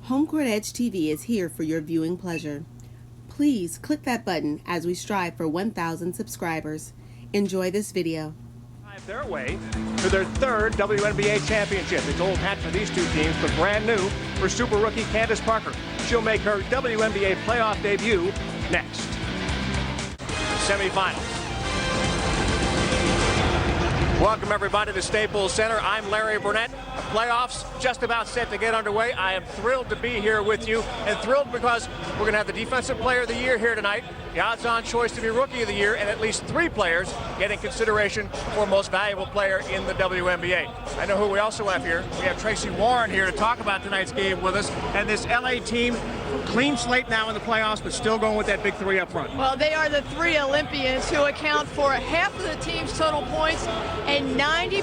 HomeCourtEdge TV is here for your viewing pleasure. Please click that button as we strive for 1,000 subscribers. Enjoy this video. Their way to their third WNBA championship. It's old hat for these two teams, but brand new for super rookie Candace Parker. She'll make her WNBA playoff debut next. Semifinals. Welcome everybody to Staples Center. I'm Larry Burnett. The playoffs just about set to get underway. I am thrilled to be here with you, and thrilled because we're going to have the Defensive Player of the Year here tonight, the odds-on choice to be Rookie of the Year, and at least 3 players getting consideration for Most Valuable Player in the WNBA. I know who we also have here. We have Tracy Warren here to talk about tonight's game with us, and this LA team, clean slate now in the playoffs, but still going with that big 3 up front. Well, they are the 3 Olympians who account for half of the team's total points and 90%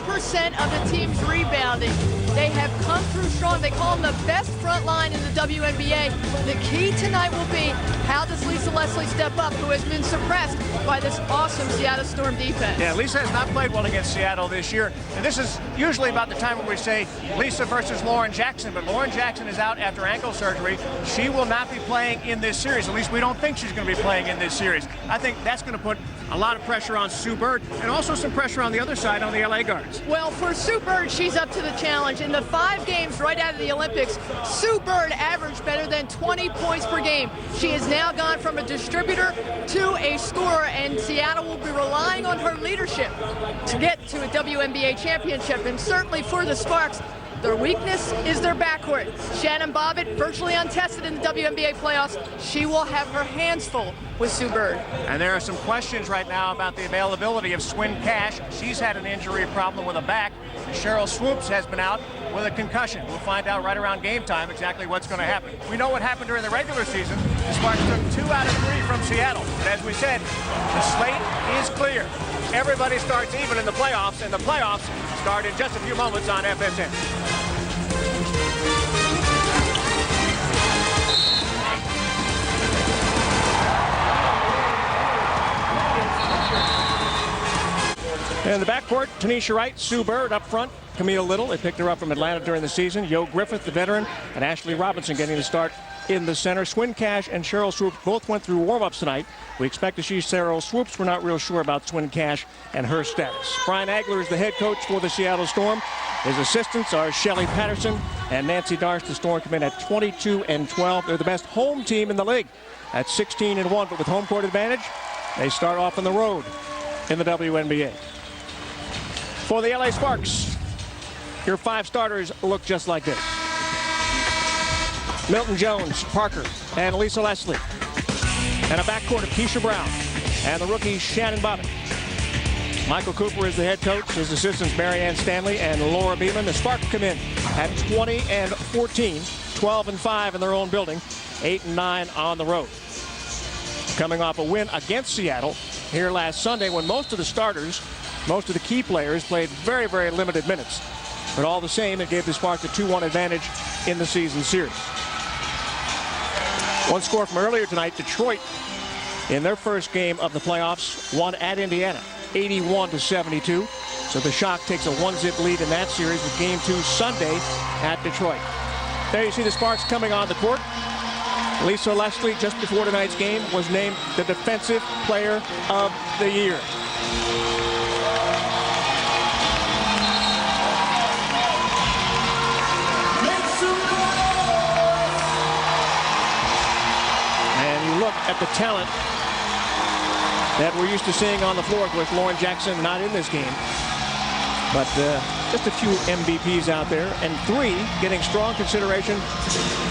of the team's rebounding. They have come through strong. They call them the best front line in the WNBA. The key tonight will be, how does Lisa Leslie step up, who has been suppressed by this awesome Seattle Storm defense? Yeah, Lisa has not played well against Seattle this year. And this is usually about the time when we say Lisa versus Lauren Jackson. But Lauren Jackson is out after ankle surgery. She will not be playing in this series. At least we don't think she's going to be playing in this series. I think that's going to put a lot of pressure on Sue Bird, and also some pressure on the other side on the LA guards. Well, for Sue Bird, she's up to the challenge. In the 5 games right out of the Olympics, Sue Bird averaged better than 20 points per game. She has now gone from a distributor to a scorer, and Seattle will be relying on her leadership to get to a WNBA championship. And certainly for the Sparks, their weakness is their backcourt. Shannon Bobbitt, virtually untested in the WNBA playoffs. She will have her hands full with Sue Bird. And there are some questions right now about the availability of Swin Cash. She's had an injury problem with a back. Sheryl Swoopes has been out with a concussion. We'll find out right around game time exactly what's going to happen. We know what happened during the regular season. The Sparks took 2 out of 3 from Seattle. And as we said, the slate is clear. Everybody starts even in the playoffs, and the playoffs start in just a few moments on FSN. In the backcourt, Tanisha Wright, Sue Bird up front, Camille Little. They picked her up from Atlanta during the season. Yo Griffith, the veteran, and Ashley Robinson getting the start in the center. Swin Cash and Sheryl Swoopes both went through warm-ups tonight. We expect to see Sheryl Swoopes. We're not real sure about Swin Cash and her status. Brian Agler is the head coach for the Seattle Storm. His assistants are Shelly Patterson and Nancy Darst. The Storm come in at 22-12. They're the best home team in the league at 16-1, but with home court advantage, they start off on the road in the WNBA. For the LA Sparks, your 5 starters look just like this. Milton Jones, Parker, and Lisa Leslie. And a backcourt of Keisha Brown and the rookie Shannon Bobbitt. Michael Cooper is the head coach. His assistants Marianne Stanley and Laura Beeman. The Sparks come in at 20-14, 12-5 in their own building, 8-9 on the road. Coming off a win against Seattle here last Sunday when most of the starters, most of the key players played very, very limited minutes. But all the same, it gave the Sparks a 2-1 advantage in the season series. One score from earlier tonight, Detroit, in their first game of the playoffs, won at Indiana, 81-72. So the Shock takes a 1-zip lead in that series with Game 2 Sunday at Detroit. There you see the Sparks coming on the court. Lisa Leslie, just before tonight's game, was named the Defensive Player of the Year. At the talent that we're used to seeing on the floor. Of course, Lauren Jackson not in this game, but just a few MVPs out there, and 3 getting strong consideration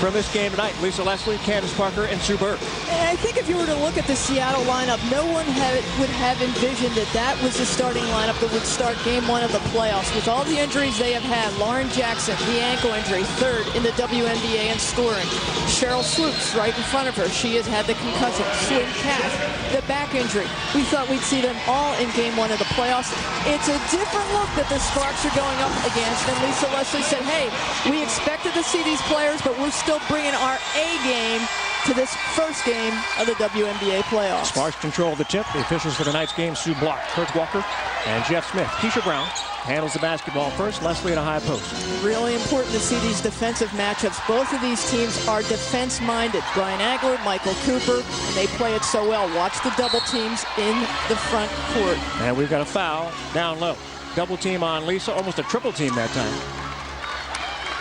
from this game tonight. Lisa Leslie, Candace Parker, and Sue Bird. And I think if you were to look at the Seattle lineup, no one would have envisioned that was the starting lineup that would start Game 1 of the playoffs. With all the injuries they have had, Lauren Jackson, the ankle injury, 3rd in the WNBA in scoring. Sheryl Swoopes right in front of her. She has had the concussion. Swin Cash, the back injury. We thought we'd see them all in Game 1 of the playoffs. It's a different look that the Sparks are going up against. And Lisa Leslie said, hey, we expected to see these players, but we're still bringing our A game to this first game of the WNBA playoffs. Sparks control the tip. The officials for tonight's game: Sue Block, Kurt Walker, and Jeff Smith. Keisha Brown handles the basketball first. Leslie at a high post. Really important to see these defensive matchups. Both of these teams are defense-minded. Brian Agler, Michael Cooper, and they play it so well. Watch the double teams in the front court. And we've got a foul down low. Double team on Lisa, almost a triple team that time.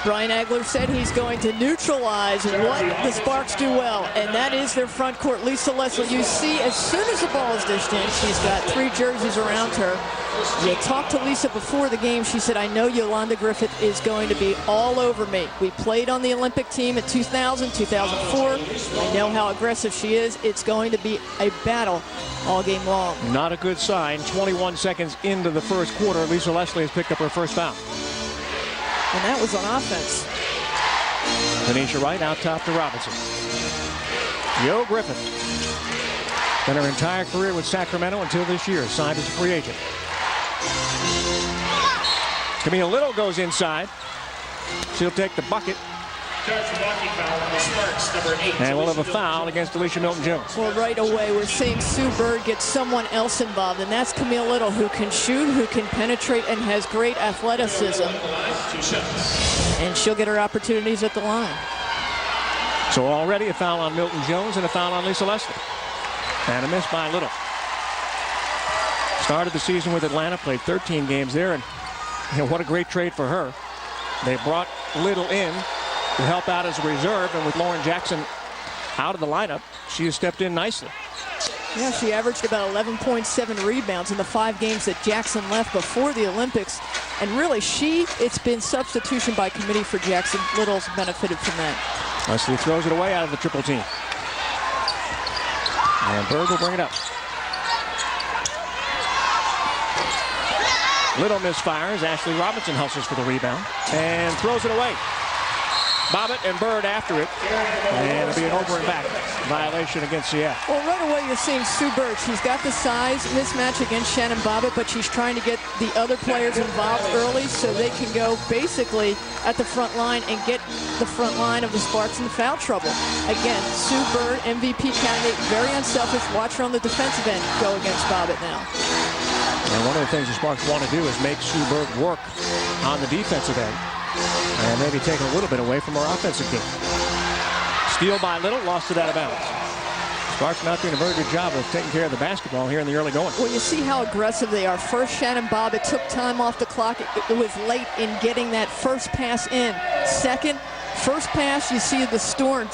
Brian Agler said he's going to neutralize what the Sparks do well, and that is their front court. Lisa Leslie, you see, as soon as the ball is dished in, she's got 3 jerseys around her. You talked to Lisa before the game. She said, I know Yolanda Griffith is going to be all over me. We played on the Olympic team in 2000, 2004. I know how aggressive she is. It's going to be a battle all game long. Not a good sign. 21 seconds into the first quarter, Lisa Leslie has picked up her first foul. And that was on offense. Tanisha Wright out top to Robinson. Yo Griffith. Spent her entire career with Sacramento until this year, signed as a free agent. Camille Little goes inside. She'll take the bucket. And we'll have a foul against Alicia Milton-Jones. Well, right away, we're seeing Sue Bird get someone else involved, and that's Camille Little, who can shoot, who can penetrate, and has great athleticism. And she'll get her opportunities at the line. So already a foul on Milton-Jones and a foul on Lisa Leslie. And a miss by Little. Started the season with Atlanta, played 13 games there, and what a great trade for her. They brought Little in to help out as a reserve, and with Lauren Jackson out of the lineup, she has stepped in nicely. Yeah, she averaged about 11.7 rebounds in the 5 games that Jackson left before the Olympics. And really, it's been substitution by committee for Jackson. Little's benefited from that. Leslie throws it away out of the triple team. And Bird will bring it up. Little misfires. Ashley Robinson hustles for the rebound and throws it away. Bobbitt and Bird after it, and it'll be an over and back violation against Seattle. Well, right away you're seeing Sue Bird. She's got the size mismatch against Shannon Bobbitt, but she's trying to get the other players involved early so they can go basically at the front line and get the front line of the Sparks in foul trouble. Again, Sue Bird, MVP candidate, very unselfish. Watch her on the defensive end go against Bobbitt now. And one of the things the Sparks want to do is make Sue Bird work on the defensive end and maybe take a little bit away from our offensive game. Steal by Little, lost it out of bounds. Sparks not doing a very good job of taking care of the basketball here in the early going. Well, you see how aggressive they are. First, Shannon Bobbitt took time off the clock. It was late in getting that first pass in. Second, first pass, you see the Storm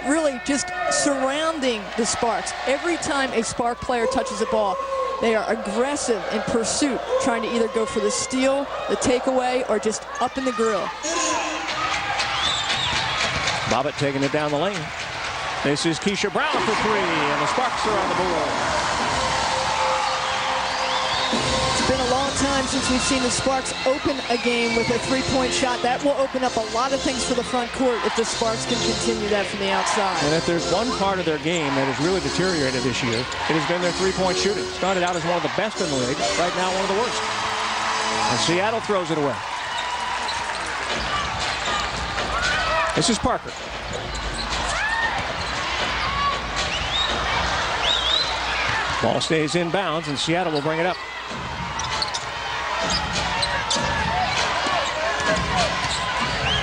really just surrounding the Sparks. Every time a Spark player touches the ball, they are aggressive in pursuit, trying to either go for the steal, the takeaway, or just up in the grill. Bobbitt taking it down the lane. This is Keisha Brown for 3, and the Sparks are on the board. It's been a long time since we've seen the Sparks open a game with a 3-point shot. That will open up a lot of things for the front court if the Sparks can continue that from the outside. And if there's one part of their game that has really deteriorated this year, it has been their 3-point shooting. Started out as one of the best in the league, right now one of the worst. And Seattle throws it away. This is Parker. Ball stays in bounds, and Seattle will bring it up.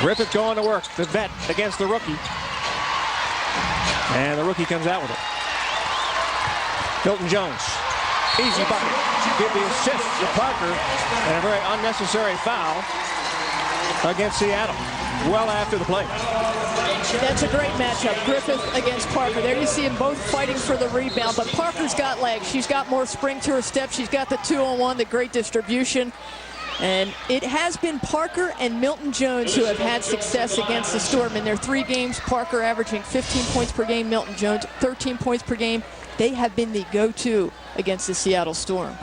Griffith going to work, the vet against the rookie. And the rookie comes out with it. Milton-Jones, easy bucket. Give the assist to Parker, and a very unnecessary foul against Seattle. Well after the play. That's a great matchup, Griffith against Parker. There you see them both fighting for the rebound, but Parker's got legs. She's got more spring to her step. She's got the 2-on-1, the great distribution. And it has been Parker and Milton-Jones who have had success against the Storm. In their 3 games, Parker averaging 15 points per game, Milton-Jones 13 points per game. They have been the go-to against the Seattle Storm.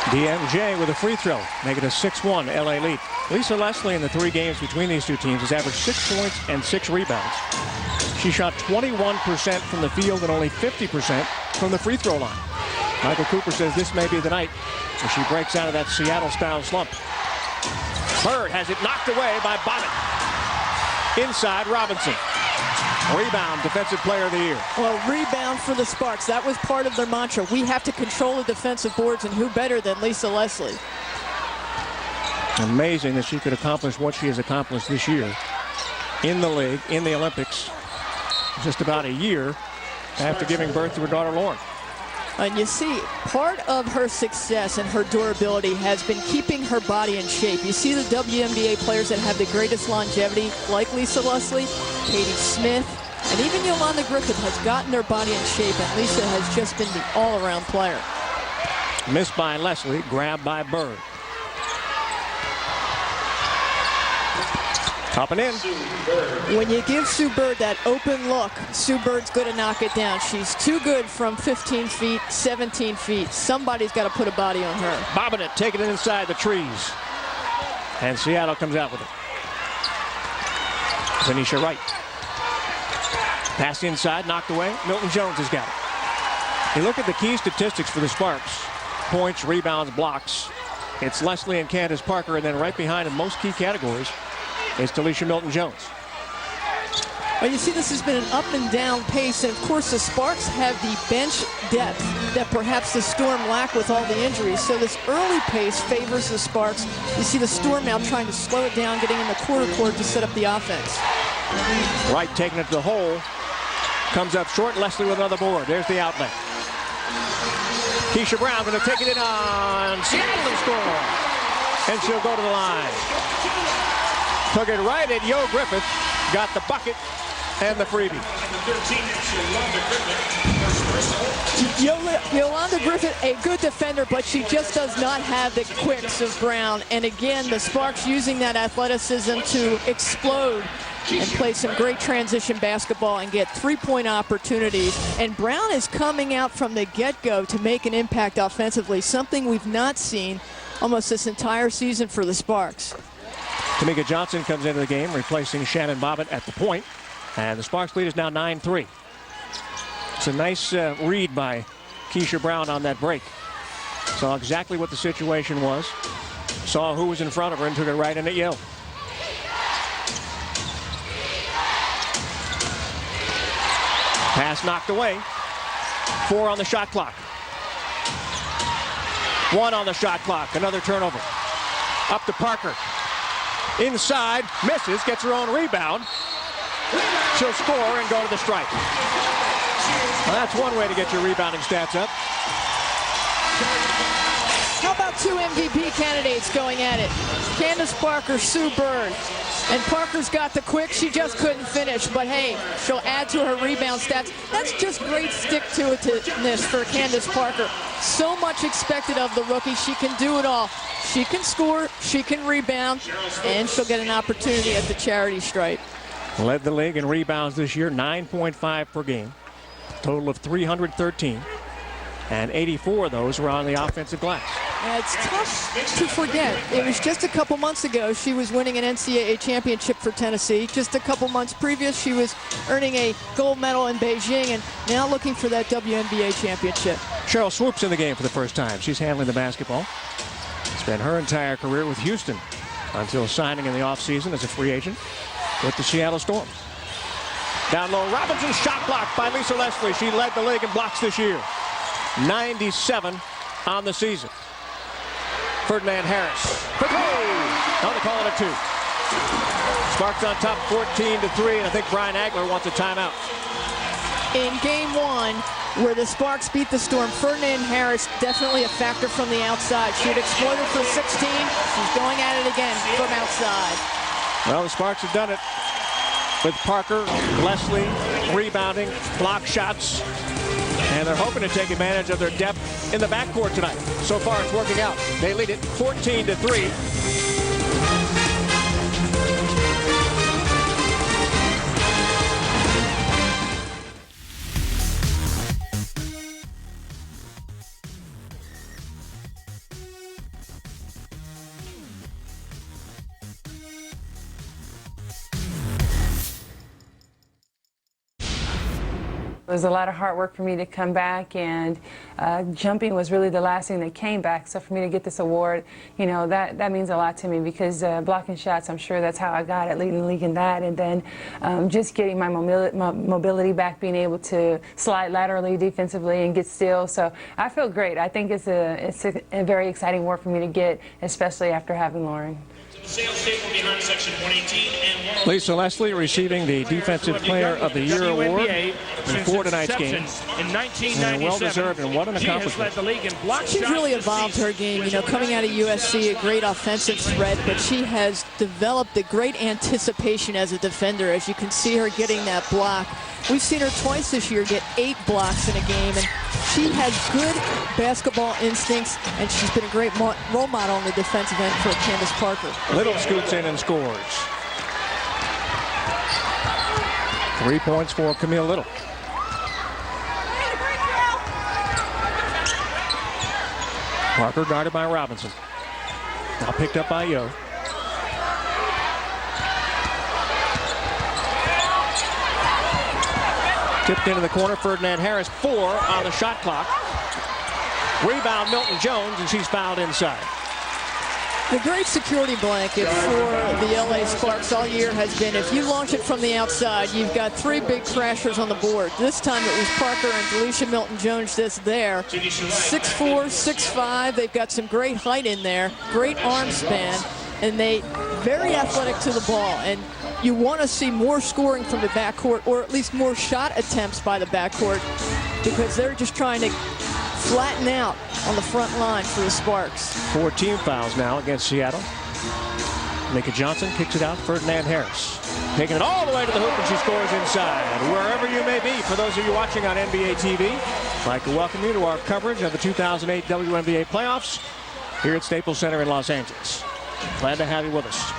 DMJ with a free throw, make it a 6-1 LA lead. Lisa Leslie in the 3 games between these two teams has averaged 6 points and 6 rebounds. She shot 21% from the field and only 50% from the free throw line. Michael Cooper says this may be the night where she breaks out of that Seattle-style slump. Bird has it knocked away by Bobbitt. Inside, Robinson. Rebound, Defensive Player of the Year. Well, rebound for the Sparks. That was part of their mantra. We have to control the defensive boards, and who better than Lisa Leslie? Amazing that she could accomplish what she has accomplished this year in the league, in the Olympics, just about a year after giving birth to her daughter, Lauren. And you see, part of her success and her durability has been keeping her body in shape. You see the WNBA players that have the greatest longevity, like Lisa Leslie, Katie Smith, and even Yolanda Griffith has gotten their body in shape, and Lisa has just been the all-around player. Missed by Leslie, grabbed by Bird. Up and in. When you give Sue Bird that open look, Sue Bird's going to knock it down. She's too good from 15 feet, 17 feet. Somebody's got to put a body on her. Bobbing it, taking it inside the trees. And Seattle comes out with it. Tanisha Wright. Pass inside, knocked away. Milton Jones has got it. You look at the key statistics for the Sparks. Points, rebounds, blocks. It's Leslie and Candace Parker, and then right behind in most key categories is Talisha Milton-Jones. Well, you see, this has been an up and down pace, and of course the Sparks have the bench depth that perhaps the Storm lack with all the injuries. So this early pace favors the Sparks. You see the Storm now trying to slow it down, getting in the quarter court to set up the offense. Wright taking it to the hole. Comes up short. Leslie with another board. There's the outlet. Keisha Brown going to take it in on Seattle and score. And she'll go to the line. Took it right at Yo Griffith. Got the bucket and the freebie. Yolanda Griffith, a good defender, but she just does not have the quicks of Brown. And again, the Sparks using that athleticism to explode and play some great transition basketball and get three-point opportunities. And Brown is coming out from the get-go to make an impact offensively, something we've not seen almost this entire season for the Sparks. Tamika Johnson comes into the game, replacing Shannon Bobbitt at the point. And the Sparks lead is now 9-3. It's a nice read by Keisha Brown on that break. Saw exactly what the situation was. Saw who was in front of her and took it right in at Yo. Pass knocked away. 4 on the shot clock. 1 on the shot clock. Another turnover. Up to Parker. Inside, misses, gets her own rebound. She'll score and go to the stripe. Well, that's one way to get your rebounding stats up. How about 2 MVP candidates going at it? Candace Parker, Sue Bird. And Parker's got the quick. She just couldn't finish. But, hey, she'll add to her rebound stats. That's just great stick-to-itiveness for Candace Parker. So much expected of the rookie. She can do it all. She can score, she can rebound, and she'll get an opportunity at the charity stripe. Led the league in rebounds this year, 9.5 per game. Total of 313. And 84 of those were on the offensive glass. It's tough to forget. It was just a couple months ago she was winning an NCAA championship for Tennessee. Just a couple months previous she was earning a gold medal in Beijing, and now looking for that WNBA championship. Sheryl Swoopes in the game for the first time. She's handling the basketball. Spent her entire career with Houston until signing in the offseason as a free agent with the Seattle Storm. Down low, Robinson's shot blocked by Lisa Leslie. She led the league in blocks this year. 97 on the season. Ferdinand Harris for 3. Now they call it a 2. Sparks on top 14-3, and I think Brian Agler wants a timeout. In game 1, where the Sparks beat the Storm, Ferdinand Harris definitely a factor from the outside. She had exploited for 16. She's going at it again from outside. Well, the Sparks have done it with Parker, Leslie, rebounding, block shots, and they're hoping to take advantage of their depth in the backcourt tonight. So far, it's working out. They lead it 14-3. was a lot of hard work for me to come back, and jumping was really the last thing that came back. So for me to get this award, you know, that means a lot to me, because blocking shots, I'm sure that's how I got it, leading the league in that. And then just getting my mobility back, being able to slide laterally defensively and get steals. So I feel great. I think it's a very exciting award for me to get, especially after having Lauren. Sales table behind section 118 and Lisa Leslie receiving the Defensive Player of the Year award for tonight's game. In 1997, and well-deserved, and what an accomplishment. She's really evolved her game. You know, coming out of USC, a great offensive threat, but she has developed a great anticipation as a defender. As you can see her getting that block. We've seen her twice this year get 8 blocks in a game, and she has good basketball instincts, and she's been a great role model on the defensive end for Candace Parker. Little scoots in and scores. 3 points for Camille Little. Parker guarded by Robinson. Now picked up by Yo. Tipped into the corner. Ferdinand Harris, 4 on the shot clock. Rebound Milton Jones, and she's fouled inside. The great security blanket for the LA Sparks all year has been, if you launch it from the outside, you've got 3 big crashers on the board. This time it was Parker and Delisha Milton-Jones just there. 6'4", 6'5". They've got some great height in there, great arm span, and they very athletic to the ball. And you want to see more scoring from the backcourt, or at least more shot attempts by the backcourt, because they're just trying to flatten out on the front line for the Sparks. 4 team fouls now against Seattle. Mika Johnson kicks it out. Ferdinand Harris taking it all the way to the hoop, and she scores inside. Wherever you may be, for those of you watching on NBA TV, I'd like to welcome you to our coverage of the 2008 WNBA playoffs here at Staples Center in Los Angeles. Glad to have you with us.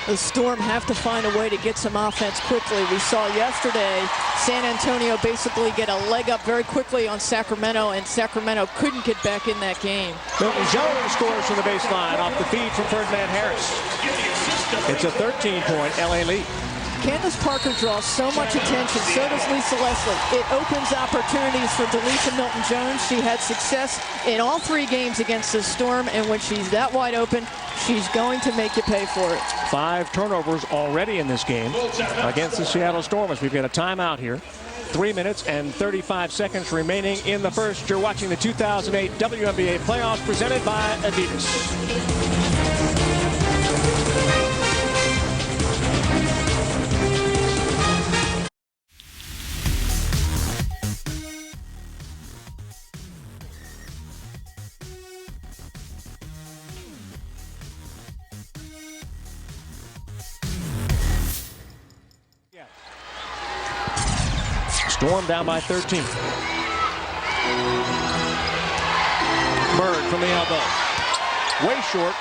The Storm have to find a way to get some offense quickly. We saw yesterday San Antonio basically get a leg up very quickly on Sacramento, and Sacramento couldn't get back in that game. Milton Jones scores from the baseline off the feed from Ferdinand Harris. It's a 13-point LA lead. Candace Parker draws so much attention, so does Lisa Leslie. It opens opportunities for Delisha Milton-Jones. She had success in all 3 games against the Storm, and when she's that wide open, she's going to make you pay for it. 5 turnovers already in this game against the Seattle Stormers. We've got a timeout here. 3 minutes and 35 seconds remaining in the first. You're watching the 2008 WNBA playoffs presented by Adidas. Storm down by 13. Bird from the elbow. Way short.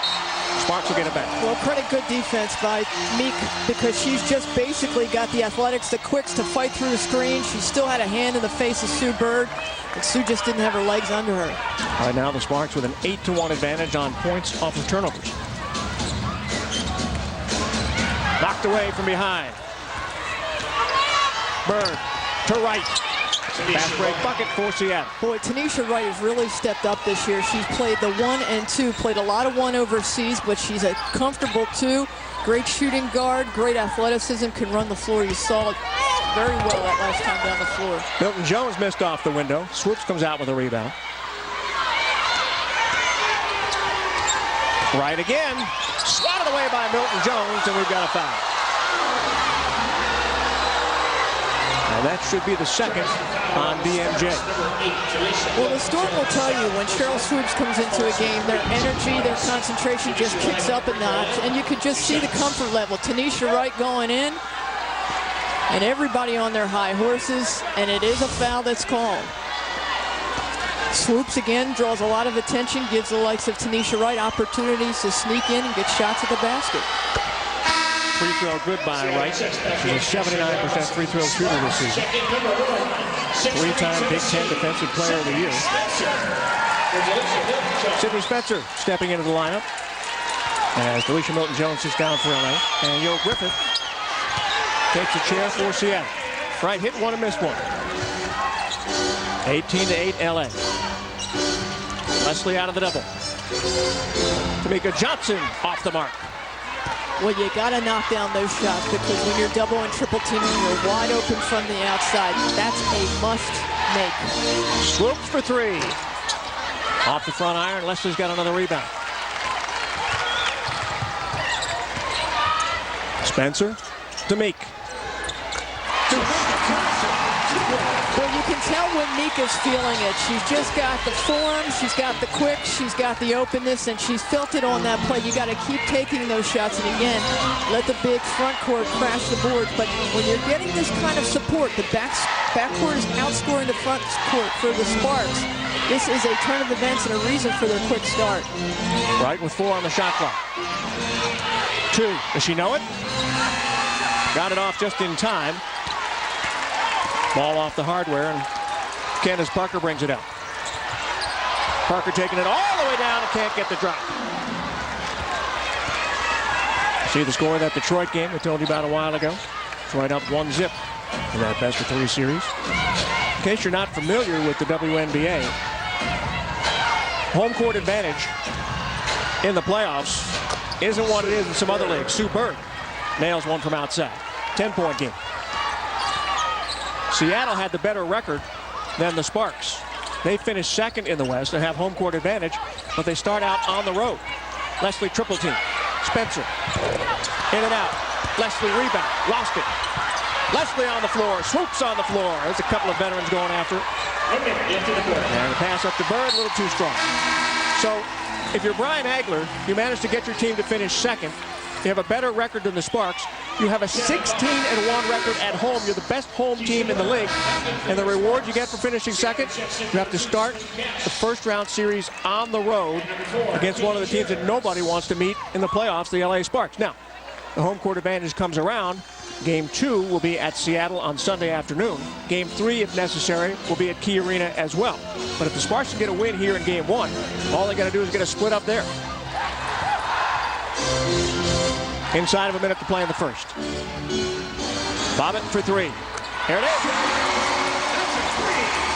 Sparks will get it back. Well, credit good defense by Meek, because she's just basically got the athletics, the quicks to fight through the screen. She still had a hand in the face of Sue Bird, but Sue just didn't have her legs under her. Right now the Sparks with an 8-1 advantage on points off of turnovers. Knocked away from behind. Bird to right. Fast break bucket for Seattle. Boy, Tanisha Wright has really stepped up this year. She's played the 1 and 2, played a lot of 1 overseas, but she's a comfortable 2. Great shooting guard, great athleticism, can run the floor. You saw it very well that last time down the floor. Milton Jones missed off the window. Swoopes comes out with a rebound. Right again. Swatted away by Milton Jones, and we've got a foul. And that should be the second on DMJ. Well, the Storm will tell you when Sheryl Swoopes comes into a game, their energy, their concentration just kicks up a notch, and you could just see the comfort level. Tanisha Wright going in, and everybody on their high horses, and it is a foul that's called. Swoopes again draws a lot of attention, gives the likes of Tanisha Wright opportunities to sneak in and get shots at the basket. Free throw good by Wright. She's a 79% free throw shooter this season. 3-time Big Ten Defensive Player of the Year. Sydney Spencer stepping into the lineup as Delisha Milton-Jones sits down for LA. And Yo Griffith takes a chair for Seattle. Wright hit one and missed one. 18-8 LA. Leslie out of the double. Tamika Johnson off the mark. Well, you got to knock down those shots because when you're double and triple teaming, you're wide open from the outside. That's a must make. Swoopes for three. Off the front iron. Leslie's got another rebound. Spencer to Meek. Well, you can tell when Mika's feeling it. She's just got the form, she's got the quick, she's got the openness, and she's felt it on that play. You got to keep taking those shots, and again, let the big front court crash the boards. But when you're getting this kind of support, the backcourt is outscoring the front court for the Sparks. This is a turn of events and a reason for their quick start. Right with 4 on the shot clock. 2. Does she know it? Got it off just in time. Ball off the hardware, and Candace Parker brings it up. Parker taking it all the way down and can't get the drop. See the score of that Detroit game I told you about a while ago? Detroit up 1-0 in that best-of-3 series. In case you're not familiar with the WNBA, home court advantage in the playoffs isn't what it is in some other leagues. Sue Bird nails one from outside. 10-point game. Seattle had the better record than the Sparks. They finished second in the West and have home court advantage, but they start out on the road. Leslie triple team. Spencer in and out. Leslie rebound. Lost it. Leslie on the floor. Swoopes on the floor. There's a couple of veterans going after it. And the pass up to Bird, a little too strong. So if you're Brian Agler, you managed to get your team to finish second. You have a better record than the Sparks. You have a 16-1 record at home. You're the best home team in the league. And the reward you get for finishing second, you have to start the first-round series on the road against one of the teams that nobody wants to meet in the playoffs, the LA Sparks. Now, the home court advantage comes around. Game 2 will be at Seattle on Sunday afternoon. Game 3, if necessary, will be at Key Arena as well. But if the Sparks can get a win here in Game 1, all they got to do is get a split up there. Inside of a minute to play in the first. Bobbitt for 3. Here it is.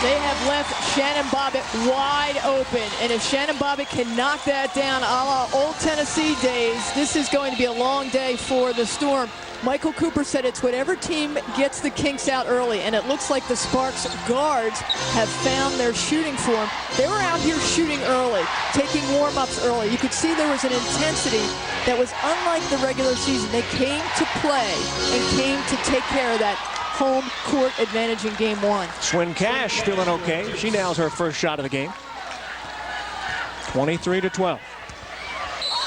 They have left Shannon Bobbitt wide open. And if Shannon Bobbitt can knock that down a la old Tennessee days, this is going to be a long day for the Storm. Michael Cooper said it's whatever team gets the kinks out early, and it looks like the Sparks guards have found their shooting form. They were out here shooting early, taking warm-ups early. You could see there was an intensity that was unlike the regular season. They came to play and came to take care of that home court advantage in Game 1. Swin Cash feeling okay. She nails her first shot of the game. 23-12.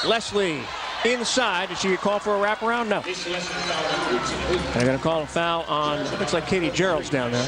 Leslie inside. Did she get called for a wraparound? No. They're going to call a foul on, looks like Katie Gerald's down there.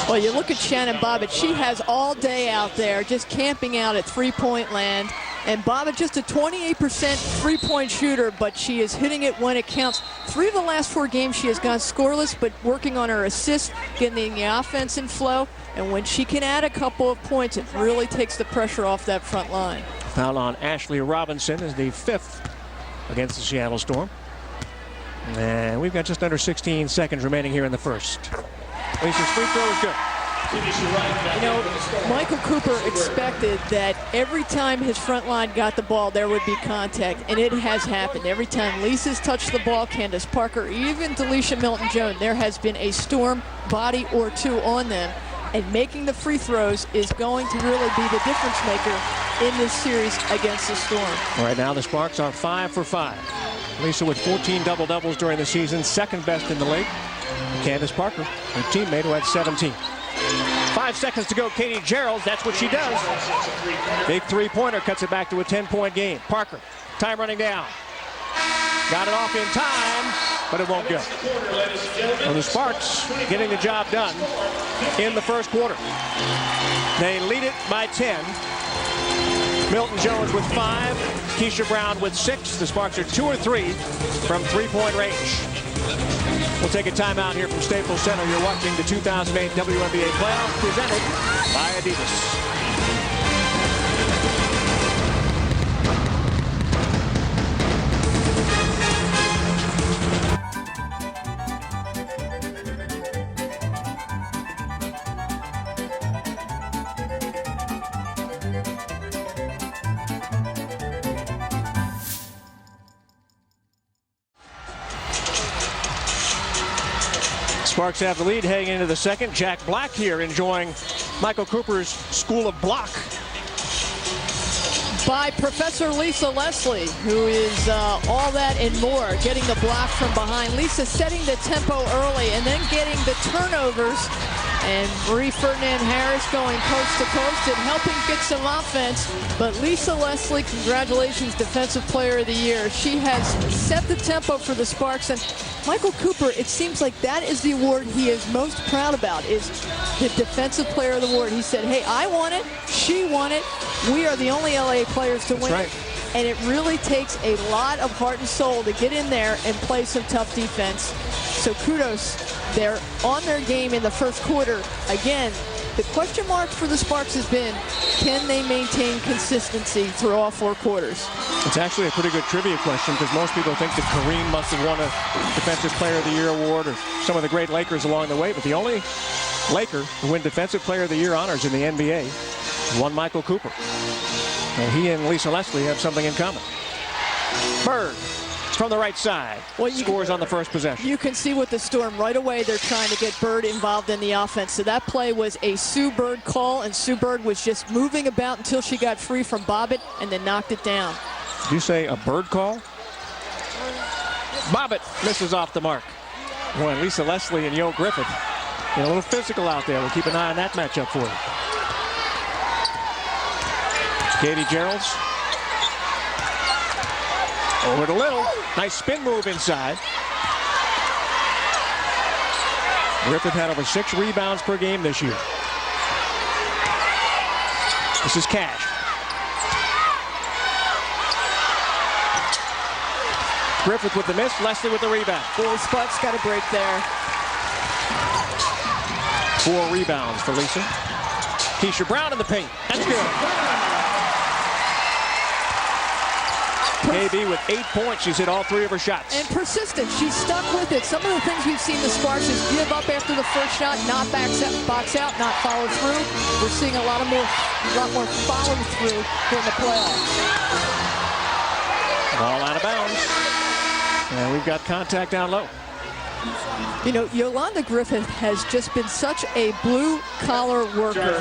Well, you look at Shannon Bobbitt. She has all day out there just camping out at three-point land. And Bobbitt just a 28% three-point shooter, but she is hitting it when it counts. 3 of the last 4 games she has gone scoreless, but working on her assists, getting the offense in flow. And when she can add a couple of points, it really takes the pressure off that front line. Foul on Ashley Robinson is the 5th against the Seattle Storm. And we've got just under 16 seconds remaining here in the first. Lisa's free throw is good. You know, Michael Cooper expected that every time his front line got the ball, there would be contact, and it has happened. Every time Lisa's touched the ball, Candace Parker, even Delisha Milton-Jones, there has been a Storm body or 2 on them. And making the free throws is going to really be the difference maker in this series against the Storm. Right now, the Sparks are 5 for 5. Lisa with 14 double-doubles during the season, second best in the league. Candace Parker, her teammate, who had 17. 5 seconds to go. Katie Gerald, that's what she does. Big three-pointer cuts it back to a 10-point game. Parker, time running down. Got it off in time, but it won't go. Well, the Sparks getting the job done in the first quarter. They lead it by 10. Milton-Jones with 5. Keisha Brown with 6. The Sparks are 2 or 3 from three-point range. We'll take a timeout here from Staples Center. You're watching the 2008 WNBA playoffs presented by Adidas. Sparks have the lead heading into the second. Jack Black here enjoying Michael Cooper's School of Block. By Professor Lisa Leslie, who is all that and more, getting the block from behind. Lisa setting the tempo early and then getting the turnovers. And Marie Ferdinand Harris going coast to coast and helping get some offense. But Lisa Leslie, congratulations, Defensive Player of the Year. She has set the tempo for the Sparks. And Michael Cooper, it seems like that is the award he is most proud about, is the Defensive Player of the Award. He said, hey, I won it, she won it. We are the only LA players to win it. And it really takes a lot of heart and soul to get in there and play some tough defense. So kudos. They're on their game in the first quarter. Again, the question mark for the Sparks has been, can they maintain consistency through all 4 quarters? It's actually a pretty good trivia question because most people think that Kareem must have won a Defensive Player of the Year award or some of the great Lakers along the way. But the only Laker to win Defensive Player of the Year honors in the NBA is one Michael Cooper. And he and Lisa Leslie have something in common. Bird from the right side, scores on the first possession. You can see with the Storm right away they're trying to get Bird involved in the offense. So that play was a Sue Bird call, and Sue Bird was just moving about until she got free from Bobbitt and then knocked it down. Did you say a Bird call? Bobbitt misses off the mark. Boy, Lisa Leslie and Yo Griffith get a little physical out there. We'll keep an eye on that matchup for you. Katie Gerald's over to Little. Nice spin move inside. Griffith had over 6 rebounds per game this year. This is Cash. Griffith with the miss, Leslie with the rebound. Boy, Sparks got a break there. 4 rebounds for Lisa. Keisha Brown in the paint. That's good. KB with 8 points. She's hit all 3 of her shots. And persistent. She's stuck with it. Some of the things we've seen the Sparks is give up after the first shot, not box out, not follow through. We're seeing a lot more follow through in the playoffs. Ball out of bounds. And we've got contact down low. You know, Yolanda Griffith has just been such a blue-collar worker.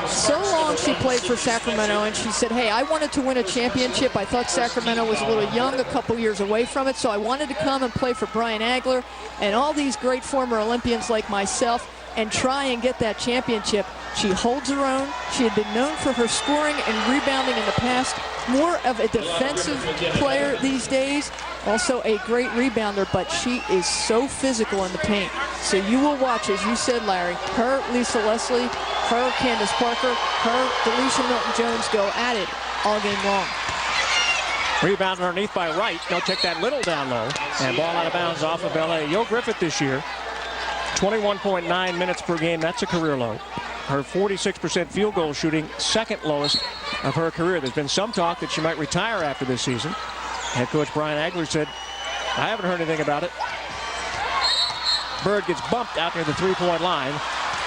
So long she played for Sacramento, and she said, hey, I wanted to win a championship. I thought Sacramento was a little young, a couple years away from it, so I wanted to come and play for Brian Agler and all these great former Olympians like myself and try and get that championship. She holds her own. She had been known for her scoring and rebounding in the past. More of a defensive player these days. Also a great rebounder, but she is so physical in the paint. So you will watch, as you said, Larry, her, Lisa Leslie, her, Candace Parker, her, Delisha Milton-Jones go at it all game long. Rebound underneath by Wright. They'll take that Little down low. And ball out of bounds off of LA. Yo Griffith this year, 21.9 minutes per game. That's a career low. Her 46% field goal shooting, second lowest of her career. There's been some talk that she might retire after this season. Head coach Brian Agler said, I haven't heard anything about it. Bird gets bumped out near the three-point line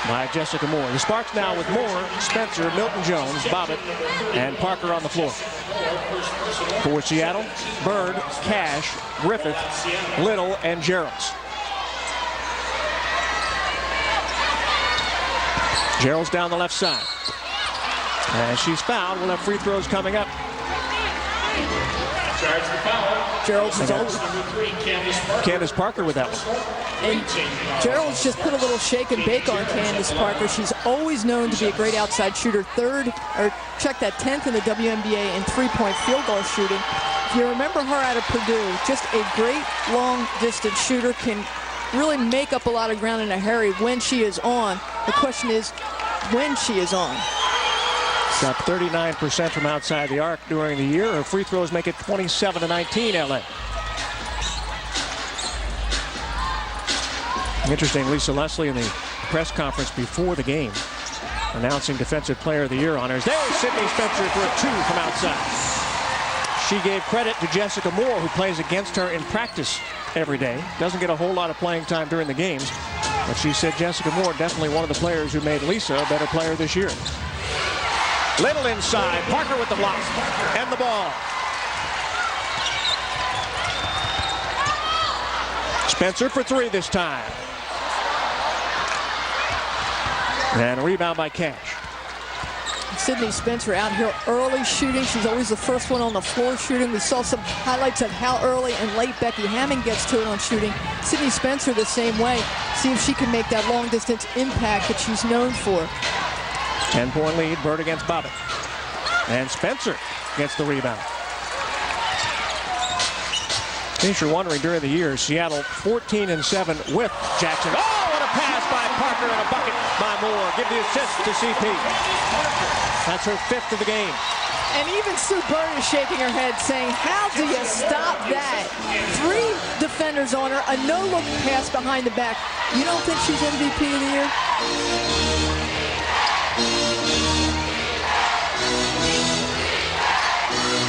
by Jessica Moore. The Sparks now with Moore, Spencer, Milton-Jones, Bobbitt, and Parker on the floor. For Seattle, Bird, Cash, Griffith, Little, and Gerald's. Gerald's down the left side. And she's fouled. We'll have free throws coming up. Gerald's is always Candace Parker with that one. And Gerald's just put a little shake and bake on Candace Parker. She's always known to be a great outside shooter. 10th in the WNBA in three-point field goal shooting. If you remember her out of Purdue, just a great long-distance shooter, can really make up a lot of ground in a hurry when she is on. The question is when she is on. Got 39% from outside the arc during the year. Her free throws make it 27-19 LA. Interesting, Lisa Leslie in the press conference before the game announcing Defensive Player of the Year honors. There's Sydney Spencer for a 2 from outside. She gave credit to Jessica Moore, who plays against her in practice every day. Doesn't get a whole lot of playing time during the games, but she said Jessica Moore definitely one of the players who made Lisa a better player this year. Little inside, Parker with the block and the ball. Spencer for 3 this time. And a rebound by Cash. Sydney Spencer out here early shooting. She's always the first one on the floor shooting. We saw some highlights of how early and late Becky Hammond gets to it on shooting. Sydney Spencer the same way. See if she can make that long distance impact that she's known for. 10-point lead, Bird against Bobbitt. And Spencer gets the rebound. In case you're wondering, during the year, Seattle 14-7 with Jackson. Oh, what a pass by Parker and a bucket by Moore. Give the assist to CP. That's her 5th of the game. And even Sue Bird is shaking her head saying, how do you stop that? 3 defenders on her, a no-look pass behind the back. You don't think she's MVP of the year?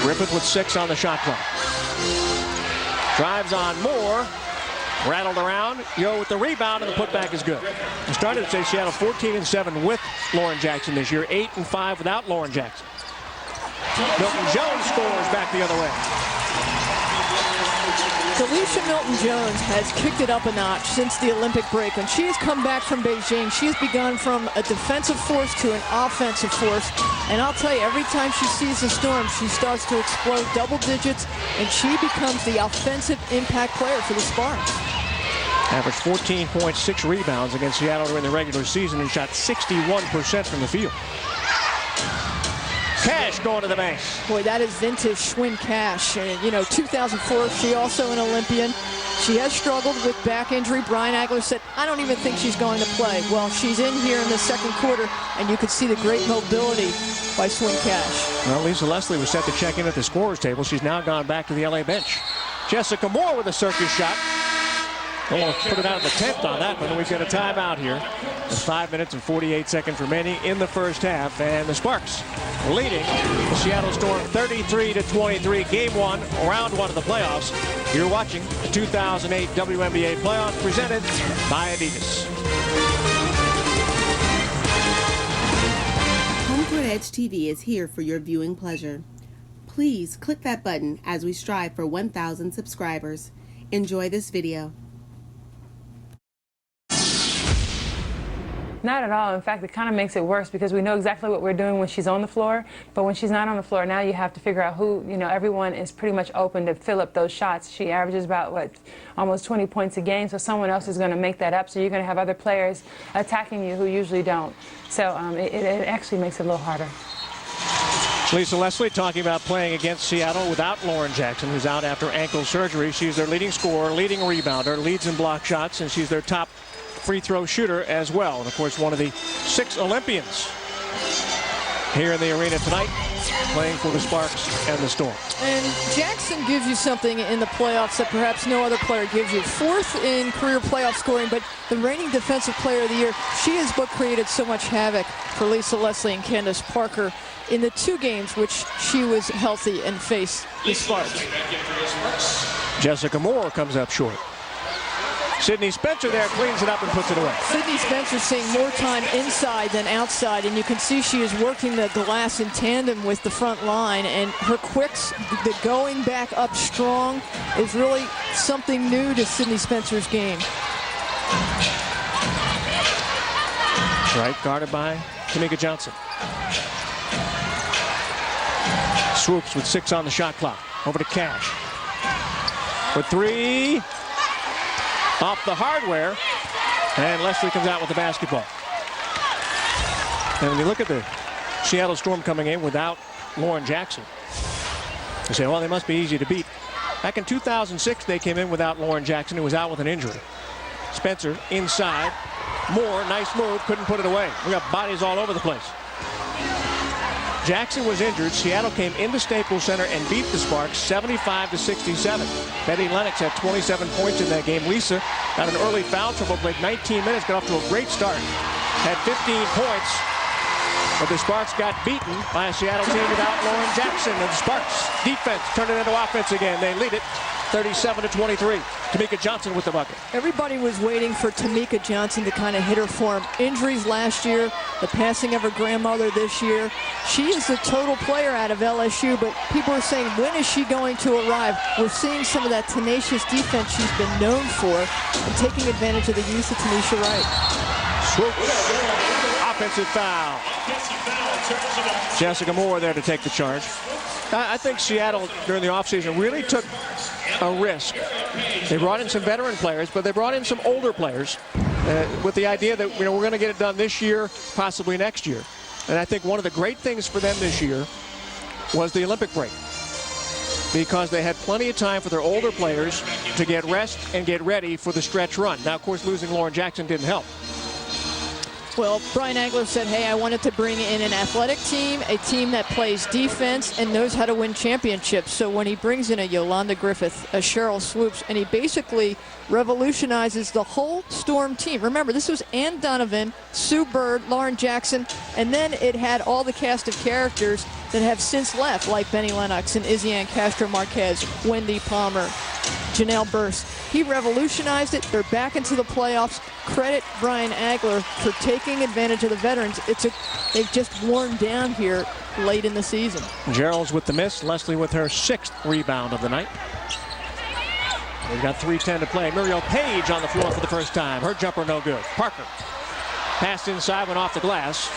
Griffith with 6 on the shot clock. Drives on Moore. Rattled around. Yo with the rebound, and the putback is good. I started to say Seattle 14-7 with Lauren Jackson this year. 8-5 without Lauren Jackson. Milton Jones scores back the other way. Delisha Milton-Jones has kicked it up a notch since the Olympic break. When she has come back from Beijing, she has begun from a defensive force to an offensive force. And I'll tell you, every time she sees the Storm, she starts to explode double digits, and she becomes the offensive impact player for the Sparks. Averaged 14.6 rebounds against Seattle during the regular season and shot 61% from the field. Cash going to the bank. Boy, that is vintage Swin Cash. And, you know, 2004, she also an Olympian. She has struggled with back injury. Brian Agler said, I don't even think she's going to play. Well, she's in here in the second quarter, and you could see the great mobility by Swin Cash. Well, Lisa Leslie was set to check in at the scorer's table. She's now gone back to the LA bench. Jessica Moore with a circus shot. Almost put it out of the 10th on that one. We've got a timeout here. There's 5 minutes and 48 seconds remaining in the first half. And the Sparks leading the Seattle Storm 33-23. Game 1, round 1 of the playoffs. You're watching the 2008 WNBA playoffs presented by Adidas. HomeCourtEdge TV is here for your viewing pleasure. Please click that button as we strive for 1,000 subscribers. Enjoy this video. Not at all. In fact, it kind of makes it worse because we know exactly what we're doing when she's on the floor. But when she's not on the floor, now you have to figure out who, you know, everyone is pretty much open to fill up those shots. She averages about, what, almost 20 points a game. So someone else is going to make that up. So you're going to have other players attacking you who usually don't. So it actually makes it a little harder. Lisa Leslie talking about playing against Seattle without Lauren Jackson, who's out after ankle surgery. She's their leading scorer, leading rebounder, leads in block shots, and she's their top free throw shooter as well. And of course, one of the 6 Olympians here in the arena tonight, playing for the Sparks and the Storm. And Jackson gives you something in the playoffs that perhaps no other player gives you. 4th in career playoff scoring, but the reigning defensive player of the year. She is what created so much havoc for Lisa Leslie and Candace Parker in the 2 games which she was healthy and faced the Sparks. Jessica Moore comes up short. Sydney Spencer there cleans it up and puts it away. Sydney Spencer seeing more time inside than outside, and you can see she is working the glass in tandem with the front line, and her quicks, the going back up strong, is really something new to Sydney Spencer's game. Right, guarded by Tamika Johnson. Swoopes with 6 on the shot clock. Over to Cash. For 3. Off the hardware. And Leslie comes out with the basketball. And when you look at the Seattle Storm coming in without Lauren Jackson, you say, well, they must be easy to beat. Back in 2006, they came in without Lauren Jackson, who was out with an injury. Spencer inside. Moore, nice move, couldn't put it away. We got bodies all over the place. Jackson was injured. Seattle came into Staples Center and beat the Sparks 75-67. Betty Lennox had 27 points in that game. Lisa got an early foul trouble, played 19 minutes, got off to a great start. Had 15 points, but the Sparks got beaten by a Seattle team without Lauren Jackson. And the Sparks defense turned it into offense again. They lead it 37-23. Tamika Johnson with the bucket. Everybody was waiting for Tamika Johnson to kind of hit her form. Injuries last year, the passing of her grandmother this year. She is the total player out of LSU, but people are saying, when is she going to arrive? We're seeing some of that tenacious defense she's been known for and taking advantage of the use of Tanisha Wright. Swoopes off offensive foul. Jessica Moore there to take the charge. I think Seattle during the offseason really took a risk. They brought in some veteran players, but they brought in some older players with the idea that we're going to get it done this year, possibly next year. And I think one of the great things for them this year was the Olympic break, because they had plenty of time for their older players to get rest and get ready for the stretch run. Now, of course, losing Lauren Jackson didn't help. Well, Brian Agler said, hey, I wanted to bring in an athletic team, a team that plays defense and knows how to win championships. So when he brings in a Yolanda Griffith, a Sheryl Swoopes, and he basically revolutionizes the whole Storm team. Remember, this was Ann Donovan, Sue Bird, Lauren Jackson, and then it had all the cast of characters that have since left, like Benny Lennox and Izzy-Ann Castro-Marquez, Wendy Palmer, Janelle Burst. He revolutionized it. They're back into the playoffs. Credit Brian Agler for taking advantage of the veterans. They've just worn down here late in the season. Gerald's with the miss. Leslie with her 6th rebound of the night. We've got 3:10 to play. Muriel Page on the floor for the first time. Her jumper no good. Parker passed inside, went off the glass.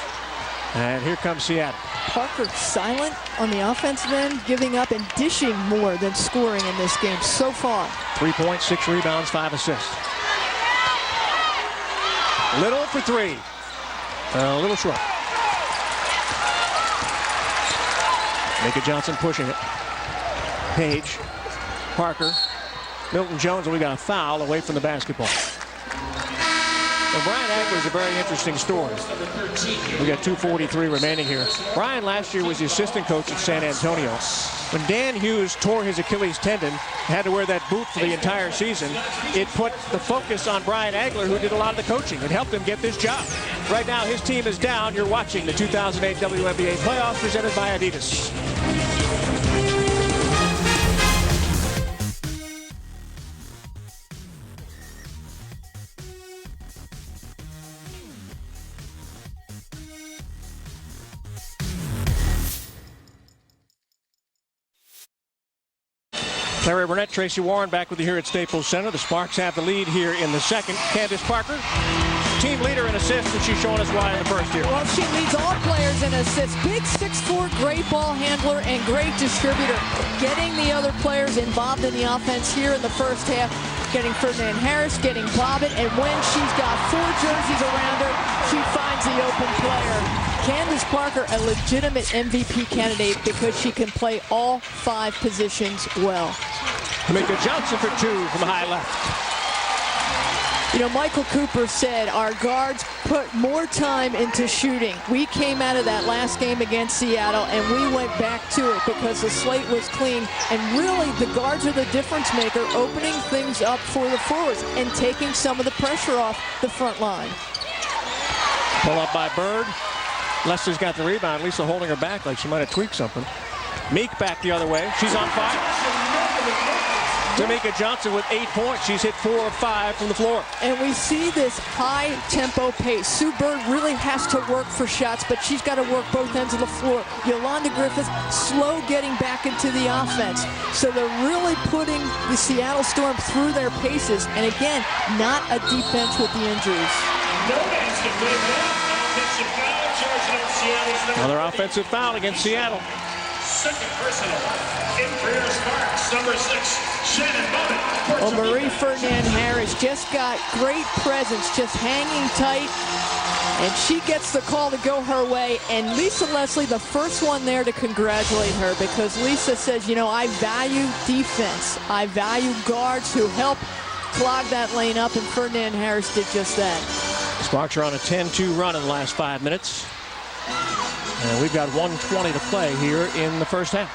And here comes Seattle. Parker silent on the offensive end, giving up and dishing more than scoring in this game so far. 3 points, 6 rebounds, 5 assists. Little for 3. A little short. Mika Johnson pushing it. Page, Parker, Milton Jones, and we got a foul away from the basketball. Well, Brian Agler is a very interesting story. We got 2:43 remaining here. Brian last year was the assistant coach at San Antonio. When Dan Hughes tore his Achilles tendon, had to wear that boot for the entire season, it put the focus on Brian Agler, who did a lot of the coaching. It helped him get this job. Right now, his team is down. You're watching the 2008 WNBA playoffs presented by Adidas. Larry Burnett, Tracy Warren back with you here at Staples Center. The Sparks have the lead here in the second. Candace Parker, team leader in assists, and she's showing us why in the first here. Well, she leads all players in assists. Big 6'4", great ball handler and great distributor. Getting the other players involved in the offense here in the first half. Getting Ferdinand Harris, getting Bobbitt, and when she's got 4 jerseys around her, she finds the open player. Candace Parker, a legitimate MVP candidate because she can play all 5 positions well. Mika Johnson for 2 from high left. You know, Michael Cooper said our guards put more time into shooting. We came out of that last game against Seattle and we went back to it because the slate was clean. And really, the guards are the difference maker, opening things up for the forwards and taking some of the pressure off the front line. Pull up by Bird. Leslie's got the rebound. Lisa holding her back like she might have tweaked something. Meek back the other way. She's on fire. Tamika Johnson with 8 points. She's hit 4 of 5 from the floor. And we see this high-tempo pace. Sue Bird really has to work for shots, but she's got to work both ends of the floor. Yolanda Griffith, slow getting back into the offense. So they're really putting the Seattle Storm through their paces. And again, not a deep bench with the injuries. Another offensive foul against Seattle. Second personal. Interior Sparks, number 6, Shannon Bobbitt. Well, Marie Ferdinand Harris just got great presence, just hanging tight. And she gets the call to go her way. And Lisa Leslie, the first one there to congratulate her, because Lisa says, you know, I value defense. I value guards who help clog that lane up, and Ferdinand Harris did just that. Sparks are on a 10-2 run in the last 5 minutes. And we've got 1:20 to play here in the first half.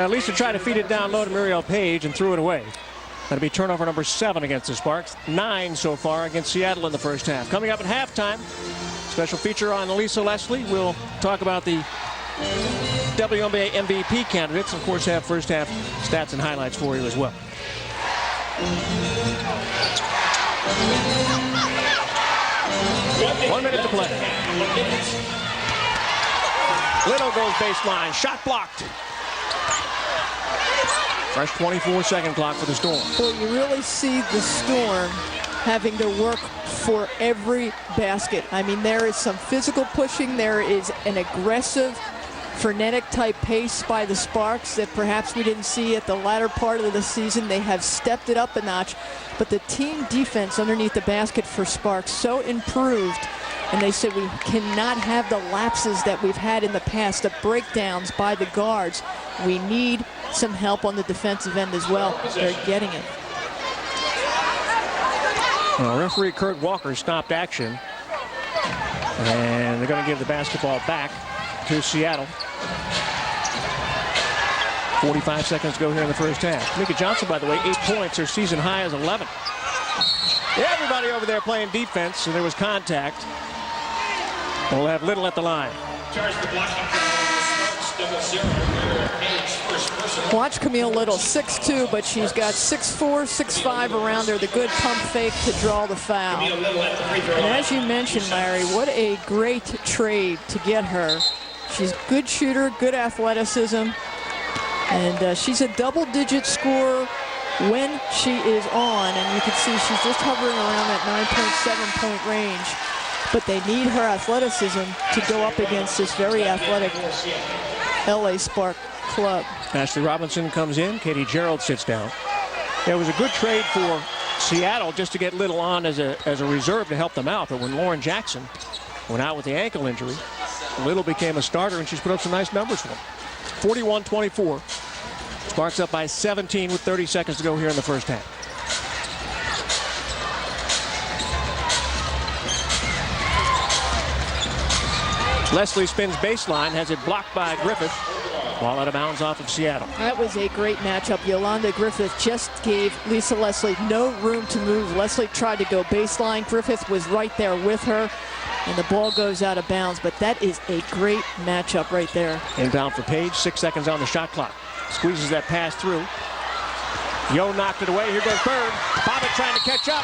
Lisa tried to feed it down low to Muriel Page and threw it away. That'll be turnover number 7 against the Sparks. 9 so far against Seattle in the first half. Coming up at halftime, special feature on Lisa Leslie. We'll talk about the WNBA MVP candidates. Of course, have first half stats and highlights for you as well. 1 minute to play. Little goes baseline. Shot blocked. Fresh 24-second clock for the Storm. Well, you really see the Storm having to work for every basket. I mean, there is some physical pushing. There is an aggressive, frenetic type pace by the Sparks that perhaps we didn't see at the latter part of the season. They have stepped it up a notch, but the team defense underneath the basket for Sparks so improved. And they said we cannot have the lapses that we've had in the past, the breakdowns by the guards. We need some help on the defensive end as well. They're getting it. Well, referee Kurt Walker stopped action. And they're going to give the basketball back to Seattle. 45 seconds to go here in the first half. Mika Johnson, by the way, 8 points. Her season high is 11. Everybody over there playing defense, so there was contact. We'll have Little at the line. Watch Camille Little, 6'2", but she's got 6'4", 6'5" around her. The good pump fake to draw the foul. And as you mentioned, Larry, what a great trade to get her. She's a good shooter, good athleticism, and she's a double-digit scorer when she is on. And you can see she's just hovering around that 9.7-point range. But they need her athleticism to go up against this very athletic LA Spark club. Ashley Robinson comes in. Katie Gerald sits down. It was a good trade for Seattle just to get Little on as a reserve to help them out. But when Lauren Jackson went out with the ankle injury, Little became a starter, and she's put up some nice numbers for them. 41-24. Sparks up by 17 with 30 seconds to go here in the first half. Leslie spins baseline, has it blocked by Griffith. Ball out of bounds off of Seattle. That was a great matchup. Yolanda Griffith just gave Lisa Leslie no room to move. Leslie tried to go baseline. Griffith was right there with her, and the ball goes out of bounds. But that is a great matchup right there. Inbound for Page, 6 seconds on the shot clock. Squeezes that pass through. Yo knocked it away. Here goes Bird. Bobbitt trying to catch up.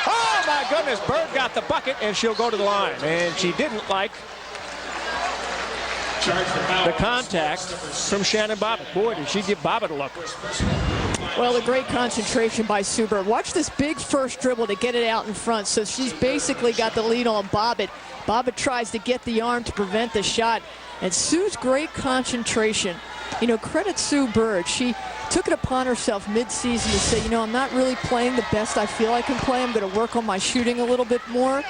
Oh, my goodness. Bird got the bucket, and she'll go to the line. And she didn't like the contact from Shannon Bobbitt. Boy, did she give Bobbitt a look. Well, a great concentration by Sue Bird. Watch this big first dribble to get it out in front. So she's basically got the lead on Bobbitt. Bobbitt tries to get the arm to prevent the shot. And Sue's great concentration. You know, credit Sue Bird. She took it upon herself mid-season to say, you know, I'm not really playing the best I feel I can play. I'm going to work on my shooting a little bit more.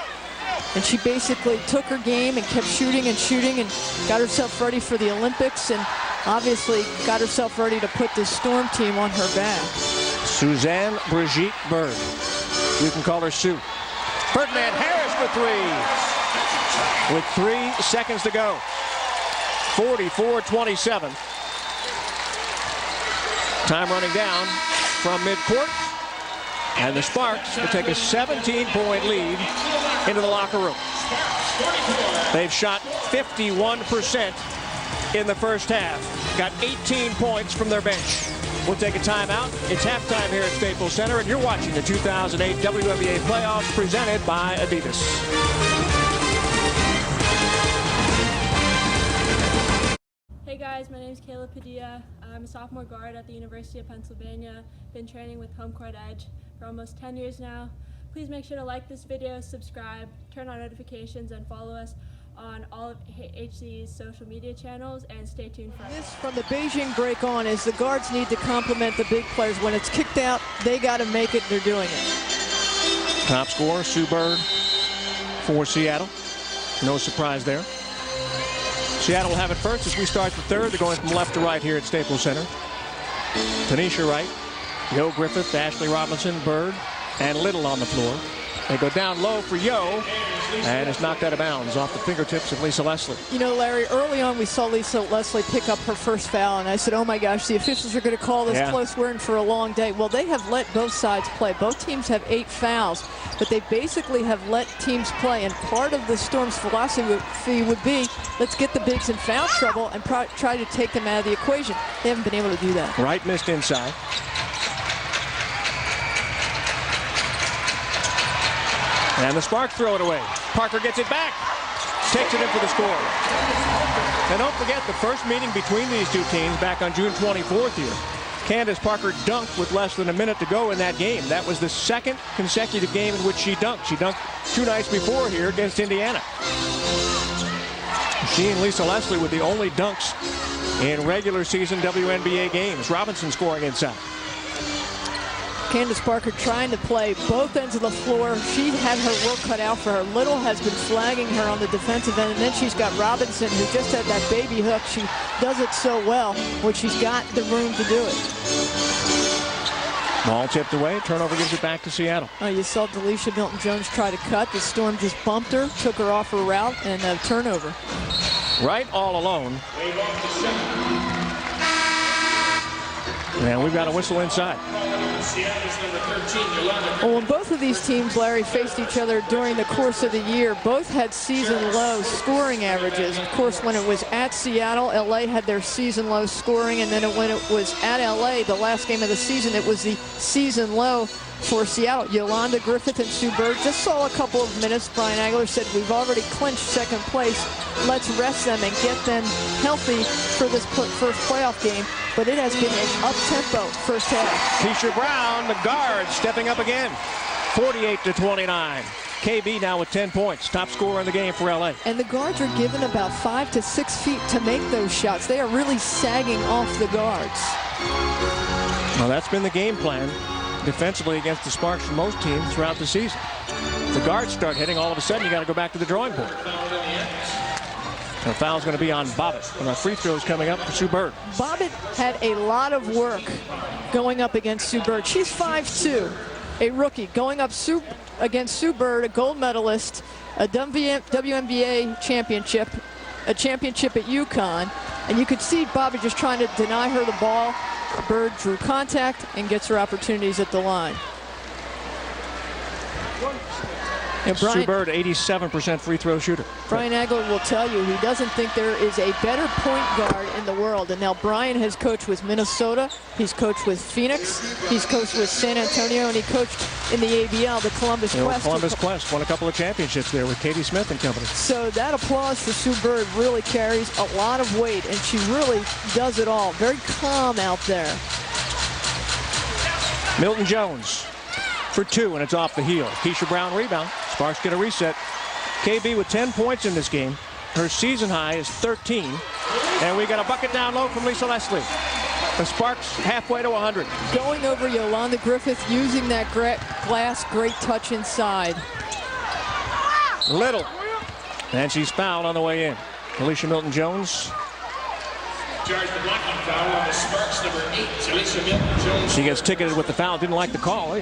And she basically took her game and kept shooting and got herself ready for the Olympics, and obviously got herself ready to put this Storm team on her back. Suzanne Brigitte Bird. You can call her Sue. Ferdinand Harris for three. With 3 seconds to go. 44-27. Time running down from midcourt. And the Sparks will take a 17-point lead into the locker room. They've shot 51% in the first half. Got 18 points from their bench. We'll take a timeout. It's halftime here at Staples Center, and you're watching the 2008 WNBA playoffs presented by Adidas. Hey guys, my name is Kayla Padilla. I'm a sophomore guard at the University of Pennsylvania. Been training with HomeCourtEdge for almost 10 years now. Please make sure to like this video, subscribe, turn on notifications, and follow us on all of HC's social media channels, and stay tuned for This from the Beijing break on is the guards need to complement the big players. When it's kicked out, they got to make it, and they're doing it. Top scorer, Sue Bird for Seattle. No surprise there. Seattle will have it first as we start the third. They're going from left to right here at Staples Center. Tanisha Wright, Yo Griffith, Ashley Robinson, Bird, and Little on the floor. They go down low for Yo, and it's knocked out of bounds off the fingertips of Lisa Leslie. You know, Larry, early on we saw Lisa Leslie pick up her first foul, and I said, oh my gosh, the officials are going to call this close. We're in for a long day. Well, they have let both sides play. Both teams have 8 fouls, but they basically have let teams play, and part of the Storm's philosophy would be, let's get the bigs in foul trouble and try to take them out of the equation. They haven't been able to do that. Wright missed inside. And the Sparks throw it away. Parker gets it back. Takes it in for the score. And don't forget the first meeting between these two teams back on June 24th here. Candace Parker dunked with less than a minute to go in that game. That was the second consecutive game in which she dunked. She dunked 2 nights before here against Indiana. She and Lisa Leslie were the only dunks in regular season WNBA games. Robinson scoring inside. Candace Parker trying to play both ends of the floor. She had her work cut out for her. Little has been flagging her on the defensive end, and then she's got Robinson, who just had that baby hook. She does it so well, where she's got the room to do it. Ball tipped away. Turnover gives it back to Seattle. Oh, you saw Delisha Milton-Jones try to cut. The Storm just bumped her, took her off her route, and a turnover. Right all alone. And we've got a whistle inside. Well, when both of these teams, Larry, faced each other during the course of the year, both had season-low scoring averages. Of course, when it was at Seattle, LA had their season-low scoring, and then when it was at LA, the last game of the season, it was the season-low for Seattle. Yolanda Griffith and Sue Bird just saw a couple of minutes. Brian Agler said, we've already clinched second place. Let's rest them and get them healthy for this first playoff game. But it has been an up-tempo first half. Keisha Brown, the guard, stepping up again. 48-29. KB now with 10 points. Top scorer in the game for LA. And the guards are given about 5 to 6 feet to make those shots. They are really sagging off the guards. Well, that's been the game plan defensively against the Sparks for most teams throughout the season. If the guards start hitting, all of a sudden you got to go back to the drawing board. The foul's going to be on Bobbitt. And our free throws coming up for Sue Bird. Bobbitt had a lot of work going up against Sue Bird. She's 5'2", a rookie, going up against Sue Bird, a gold medalist, a WNBA championship, a championship at UConn. And you could see Bobbitt just trying to deny her the ball. Bird drew contact and gets her opportunities at the line. And Sue Bird, 87% free throw shooter. Brian Agler will tell you he doesn't think there is a better point guard in the world. And now Brian has coached with Minnesota. He's coached with Phoenix. He's coached with San Antonio. And he coached in the ABL, the Columbus Quest. Columbus Quest won a couple of championships there with Katie Smith and company. So that applause for Sue Bird really carries a lot of weight. And she really does it all. Very calm out there. Milton-Jones for 2, and it's off the heel. Keisha Brown rebound. Sparks get a reset. KB with 10 points in this game. Her season high is 13. And we got a bucket down low from Lisa Leslie. The Sparks halfway to 100. Going over Yolanda Griffith, using that glass, great touch inside. Little. And she's fouled on the way in. Alicia Milton-Jones. Charge the blocking foul on the Sparks, number 8, Alicia Milton-Jones. She gets ticketed with the foul. Didn't like the call.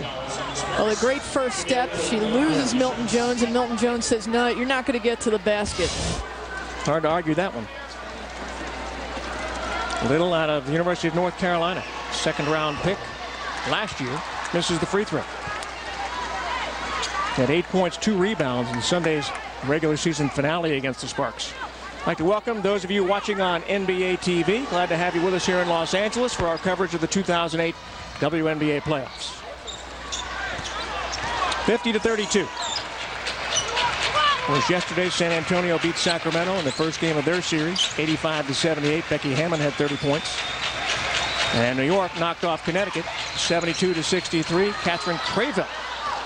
Well, a great first step. She loses Milton-Jones, and Milton-Jones says, no, you're not going to get to the basket. Hard to argue that one. Little out of the University of North Carolina. Second-round pick last year. Misses the free throw. Had 8 points, 2 rebounds in Sunday's regular season finale against the Sparks. I'd like to welcome those of you watching on NBA TV. Glad to have you with us here in Los Angeles for our coverage of the 2008 WNBA playoffs. 50-32. Of course, yesterday San Antonio beat Sacramento in the first game of their series, 85-78. Becky Hammond had 30 points. And New York knocked off Connecticut, 72-63. Catherine Cravel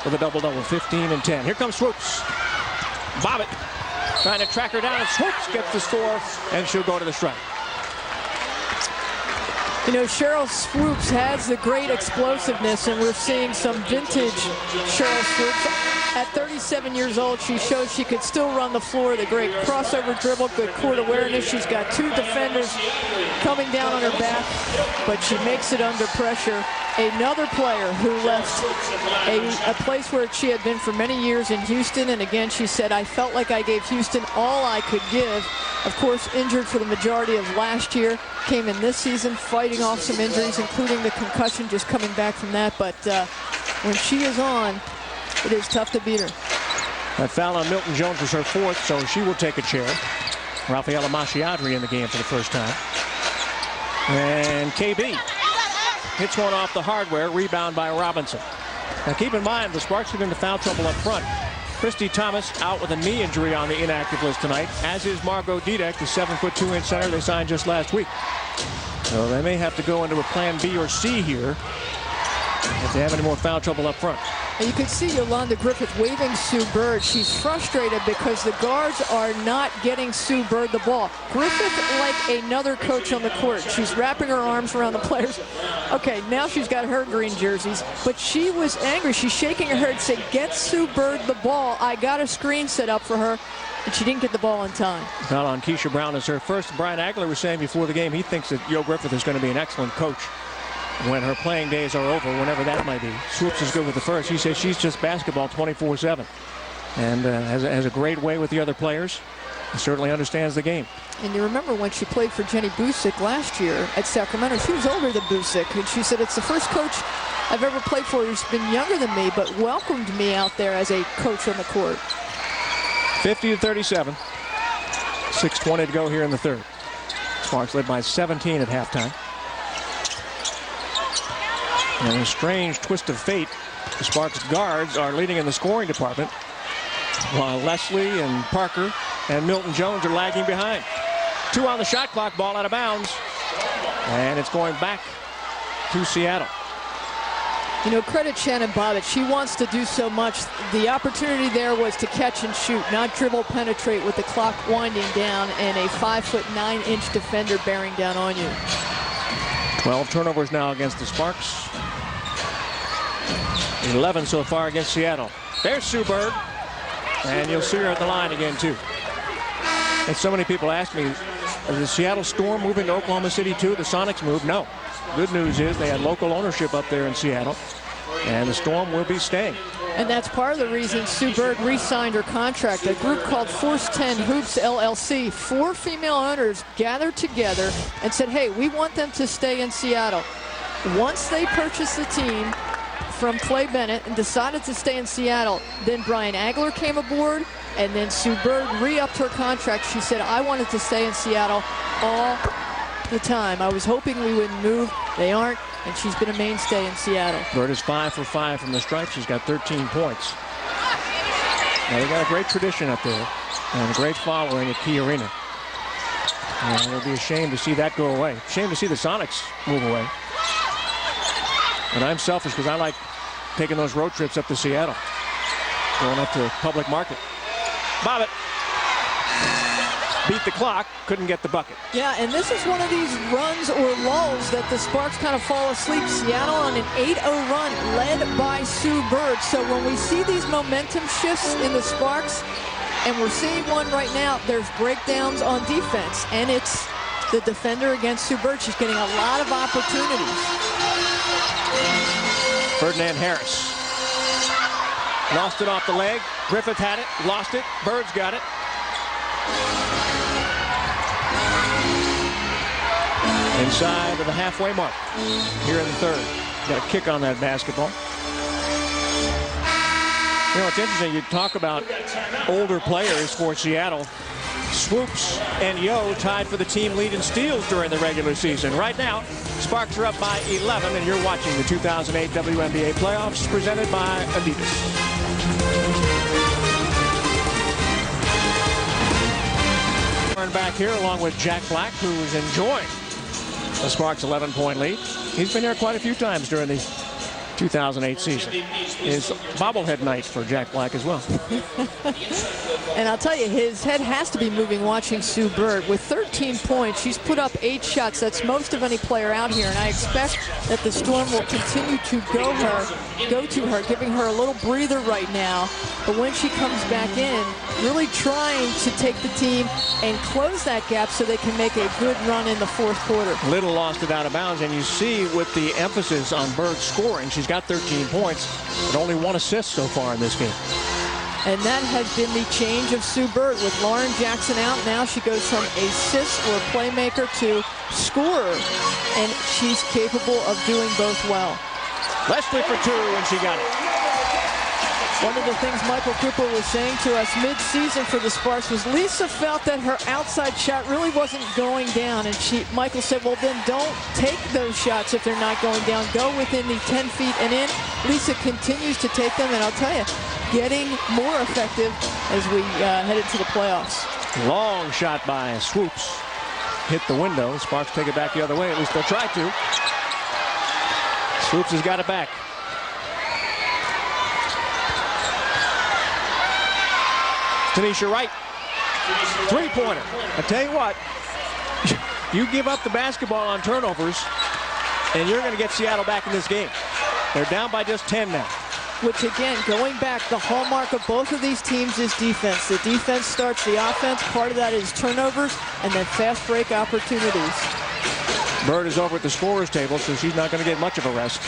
with a double-double, 15 and 10. Here comes Swoopes. Bobbitt trying to track her down, and Swoopes gets the score, and she'll go to the strike. You know, Sheryl Swoopes has the great explosiveness, and we're seeing some vintage Sheryl Swoopes. At 37 years old, she shows she could still run the floor. The great crossover dribble, good court awareness. She's got 2 defenders coming down on her back, but she makes it under pressure. Another player who left a place where she had been for many years in Houston, and again, she said, I felt like I gave Houston all I could give. Of course, injured for the majority of last year, came in this season fighting off some injuries, including the concussion, just coming back from that. But when she is on, it is tough to beat her. That foul on Milton-Jones was her 4th, so she will take a chair. Rafaela Masciadri in the game for the first time. And KB hits one off the hardware, rebound by Robinson. Now keep in mind, the Sparks get into foul trouble up front. Christy Thomas out with a knee injury on the inactive list tonight, as is Margot Dudek, the 7'2" center they signed just last week. So they may have to go into a plan B or C here if they have any more foul trouble up front. And you can see Yolanda Griffith waving Sue Bird. She's frustrated because the guards are not getting Sue Bird the ball. Griffith, like another coach on the court, she's wrapping her arms around the players. Okay, now she's got her green jerseys, but she was angry. She's shaking her head, saying, "Get Sue Bird the ball. I got a screen set up for her." And she didn't get the ball in time. Foul on Keisha Brown is her first. Brian Agler was saying before the game he thinks that Yo Griffith is going to be an excellent coach when her playing days are over, whenever that might be. Swoopes is good with the first. He says she's just basketball 24/7 and has a great way with the other players. He certainly understands the game. And you remember when she played for Jenny Busick last year at Sacramento, she was older than Busick, and she said, "It's the first coach I've ever played for who's been younger than me, but welcomed me out there as a coach on the court." 50-37. 6:20 to go here in the third. Sparks led by 17 at halftime. And a strange twist of fate, the Sparks guards are leading in the scoring department, while Leslie and Parker and Milton Jones are lagging behind. 2 on the shot clock, ball out of bounds, and it's going back to Seattle. You know, credit Shannon Bobbitt. She wants to do so much. The opportunity there was to catch and shoot, not dribble, penetrate with the clock winding down and a 5'9" defender bearing down on you. 12 turnovers now against the Sparks. 11 so far against Seattle. There's Sue Bird. And you'll see her at the line again, too. And so many people ask me, is the Seattle Storm moving to Oklahoma City, too? The Sonics moved? No. Good news is they had local ownership up there in Seattle. And the Storm will be staying. And that's part of the reason Sue Bird re-signed her contract. A group called Force 10 Hoops LLC, 4 female owners gathered together and said, hey, we want them to stay in Seattle. Once they purchased the team from Clay Bennett and decided to stay in Seattle, then Brian Agler came aboard, and then Sue Bird re-upped her contract. She said, I wanted to stay in Seattle all the time. I was hoping we wouldn't move. They aren't, and she's been a mainstay in Seattle. Bird is 5 for 5 from the stripe. She's got 13 points. Now, they've got a great tradition up there and a great following at Key Arena. And it would be a shame to see that go away. Shame to see the Sonics move away. And I'm selfish because I like taking those road trips up to Seattle, going up to Public Market. Bobbitt beat the clock, couldn't get the bucket. Yeah, and this is one of these runs or lulls that the Sparks kind of fall asleep. Seattle on an 8-0 run led by Sue Bird. So when we see these momentum shifts in the Sparks, and we're seeing one right now, there's breakdowns on defense, and it's the defender against Sue Bird. She's getting a lot of opportunities. Ferdinand Harris lost it off the leg. Griffith had it, lost it. Bird's got it. Inside of the halfway mark here in the third. Got a kick on that basketball. You know, it's interesting. You talk about older players for Seattle. Swoopes and Yo tied for the team lead in steals during the regular season. Right now, Sparks are up by 11, and you're watching the 2008 WNBA playoffs presented by Adidas. Back here along with Jack Black, who is enjoying the Sparks' 11-point lead. He's been here quite a few times during the 2008 season. It's bobblehead night for Jack Black as well. And I'll tell you, his head has to be moving watching Sue Bird. With 13 points, she's put up 8 shots. That's most of any player out here, and I expect that the Storm will continue to go to her, giving her a little breather right now. But when she comes back in, really trying to take the team and close that gap so they can make a good run in the fourth quarter. Little lost it out of bounds, and you see with the emphasis on Bird scoring, she's got 13 points, but only 1 assist so far in this game. And that has been the change of Sue Bird. With Lauren Jackson out, now she goes from assist or playmaker to scorer, and she's capable of doing both well. Leslie for 2, and she got it. One of the things Michael Cooper was saying to us mid-season for the Sparks was Lisa felt that her outside shot really wasn't going down, and Michael said, well, then don't take those shots if they're not going down. Go within the 10 feet and in. Lisa continues to take them, and I'll tell you, getting more effective as we head into the playoffs. Long shot by Swoopes. Hit the window. Sparks take it back the other way. At least they'll try to. Swoopes has got it back. Tanisha Wright. Three-pointer. I tell you what, you give up the basketball on turnovers, and you're going to get Seattle back in this game. They're down by just 10 now. Which, again, going back, the hallmark of both of these teams is defense. The defense starts the offense. Part of that is turnovers and then fast break opportunities. Bird is over at the scorer's table, so she's not going to get much of a rest.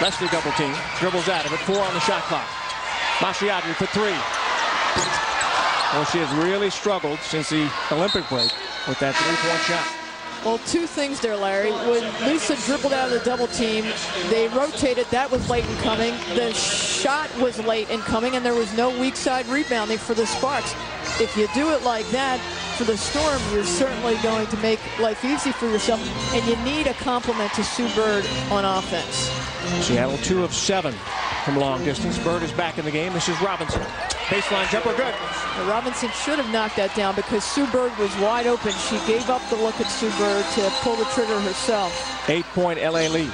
Leslie double team. Dribbles out of it. 4 on the shot clock. Mashiadri for 3. Well, she has really struggled since the Olympic break with that 3-point shot. Well, 2 things there, Larry. When Lisa dribbled out of the double team, they rotated. That was late in coming. The shot was late in coming, and there was no weak side rebounding for the Sparks. If you do it like that for the Storm, you're certainly going to make life easy for yourself, and you need a compliment to Sue Bird on offense. Seattle 2 of 7 from long distance. Bird is back in the game. This is Robinson. Baseline jumper, good. Robinson should have knocked that down because Sue Bird was wide open. She gave up the look at Sue Bird to pull the trigger herself. 8-point LA lead.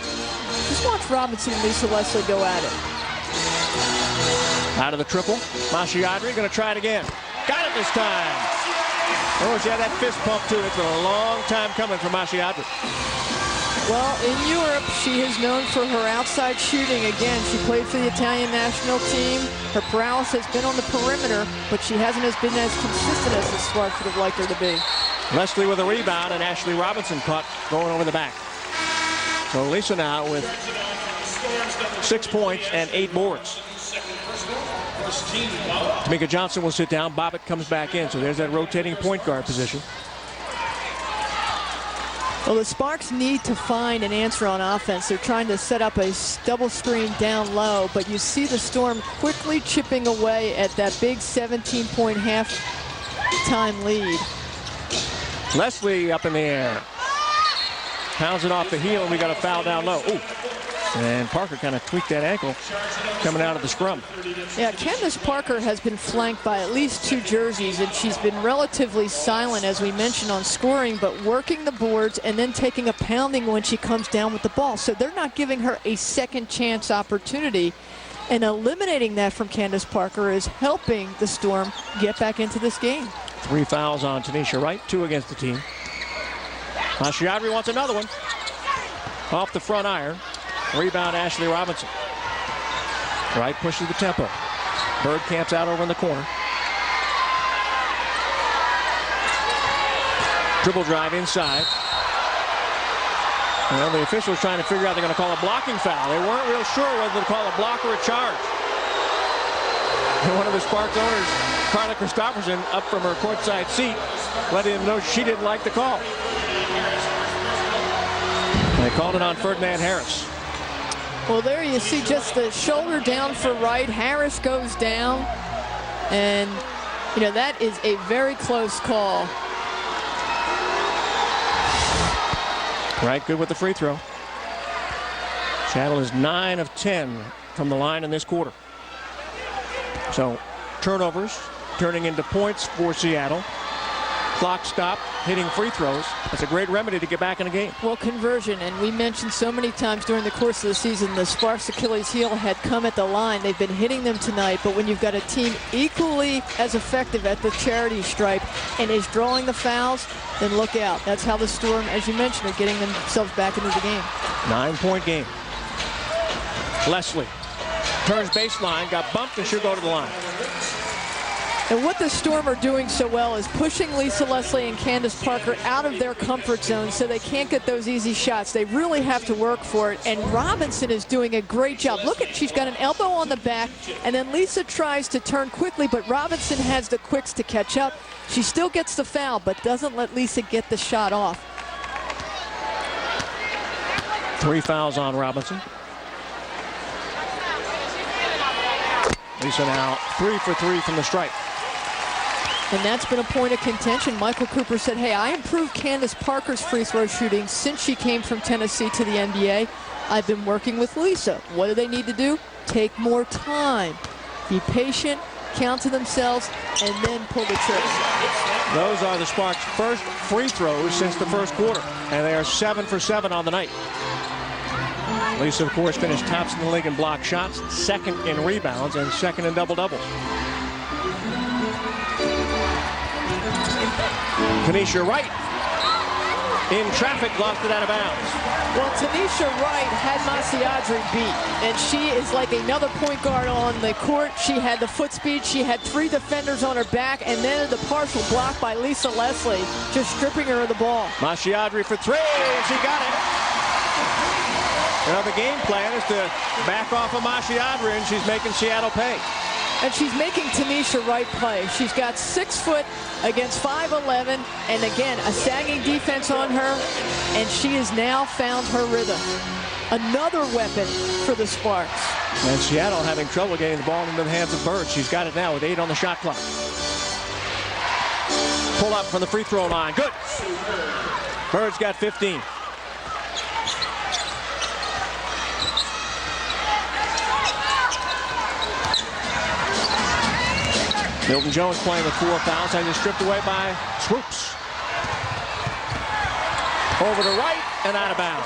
Just watch Robinson and Lisa Leslie go at it. Out of the triple. Mashiadri going to try it again. Got it this time. Oh, she had that fist pump too. It's been a long time coming for Mashiadri. Well, in Europe, she is known for her outside shooting. Again, she played for the Italian national team. Her prowess has been on the perimeter, but she hasn't been as consistent as the Sparks would have liked her to be. Leslie with a rebound, and Ashley Robinson caught going over the back. So Lisa now with 6 points and 8 boards. Tamika Johnson will sit down. Bobbitt comes back in, so there's that rotating point guard position. Well, the Sparks need to find an answer on offense. They're trying to set up a double screen down low, but you see the Storm quickly chipping away at that big 17-point half-time lead. Leslie up in the air. Pounds it off the heel, and we got a foul down low. Ooh. And Parker kind of tweaked that ankle coming out of the scrum. Yeah, Candace Parker has been flanked by at least 2 jerseys, and she's been relatively silent, as we mentioned, on scoring, but working the boards and then taking a pounding when she comes down with the ball. So they're not giving her a second chance opportunity, and eliminating that from Candace Parker is helping the Storm get back into this game. 3 fouls on Tanisha Wright, 2 against the team. Mashiadri wants another one. Off the front iron. Rebound, Ashley Robinson. Wright pushes the tempo. Bird camps out over in the corner. Dribble drive inside. Well, the officials trying to figure out they're going to call a blocking foul. They weren't real sure whether to call a block or a charge. And one of the Sparks owners, Carla Christopherson, up from her courtside seat, letting him know she didn't like the call. They called it on Ferdinand Harris. Well, there you see just the shoulder down for Wright. Harris goes down. And, you know, that is a very close call. Wright good with the free throw. Seattle is 9 of 10 from the line in this quarter. So, turnovers turning into points for Seattle. Clock stopped, hitting free throws. That's a great remedy to get back in a game. Well, conversion, and we mentioned so many times during the course of the season the Sparks' Achilles heel had come at the line. They've been hitting them tonight, but when you've got a team equally as effective at the charity stripe and is drawing the fouls, then look out. That's how the Storm, as you mentioned, are getting themselves back into the game. 9-point game. Leslie turns baseline, got bumped, and should go to the line. And what the Storm are doing so well is pushing Lisa Leslie and Candace Parker out of their comfort zone so they can't get those easy shots. They really have to work for it, and Robinson is doing a great job. Look at, she's got an elbow on the back, and then Lisa tries to turn quickly, but Robinson has the quicks to catch up. She still gets the foul, but doesn't let Lisa get the shot off. 3 fouls on Robinson. Lisa now 3 for 3 from the stripe. And that's been a point of contention. Michael Cooper said, hey, I improved Candace Parker's free throw shooting since she came from Tennessee to the NBA. I've been working with Lisa. What do they need to do? Take more time. be patient, count to themselves, and then pull the trigger. Those are the Sparks' first free throws since the first quarter, and they are 7 for 7 on the night. Lisa, of course, finished tops in the league in block shots, second in rebounds, and second in double-doubles. Tanisha Wright in traffic, lost it out of bounds. Well, Tanisha Wright had Masiadri beat, and she is like another point guard on the court. She had the foot speed. She had 3 defenders on her back, and then the partial block by Lisa Leslie, just stripping her of the ball. Masiadri for 3, and she got it. Now the game plan is to back off of Masiadri, and she's making Seattle pay. And she's making Tanisha Wright play. She's got 6 foot against 5'11", and again, a sagging defense on her, and she has now found her rhythm. Another weapon for the Sparks. And Seattle having trouble getting the ball into the hands of Bird. She's got it now with 8 on the shot clock. Pull up from the free throw line. Good. Bird's got 15. Milton Jones playing with 4 fouls, and is stripped away by Swoopes. Over to Wright and out of bounds.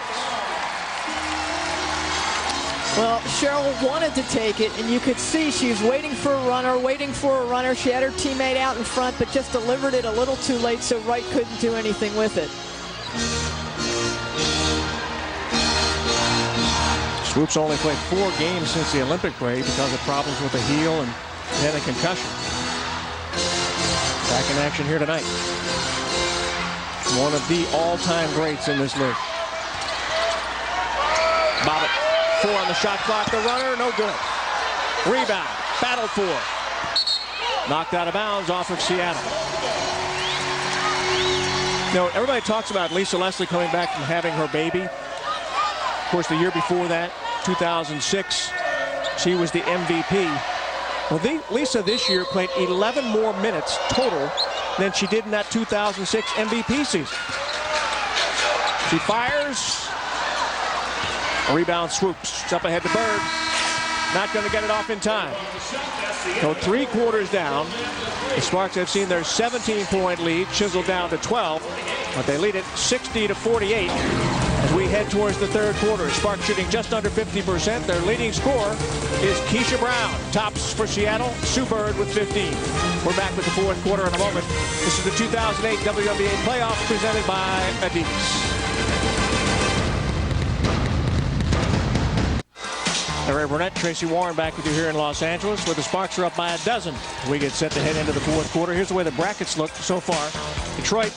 Well, Sheryl wanted to take it, and you could see she was waiting for a runner. She had her teammate out in front, but just delivered it a little too late, so Wright couldn't do anything with it. Swoopes only played 4 games since the Olympic break because of problems with the heel and then a concussion. Back in action here tonight. One of the all-time greats in this league. Bobbitt, 4 on the shot clock. The runner, no good. Rebound, battled for. Knocked out of bounds off of Seattle. Now, everybody talks about Lisa Leslie coming back from having her baby. Of course, the year before that, 2006, she was the MVP. Well, Lisa this year played 11 more minutes total than she did in that 2006 MVP season. She fires. Rebound Swoopes. It's up ahead to Bird. Not going to get it off in time. So 3 quarters down. The Sparks have seen their 17-point lead chiseled down to 12, but they lead it 60-48 as we head towards the third quarter. Sparks shooting just under 50%. Their leading scorer is Keisha Brown. Tops for Seattle, Sue Bird with 15. We're back with the fourth quarter in a moment. This is the 2008 WNBA playoffs presented by Adidas. Larry Burnett, Tracy Warren back with you here in Los Angeles, where the Sparks are up by 12. We get set to head into the fourth quarter. Here's the way the brackets look so far. Detroit,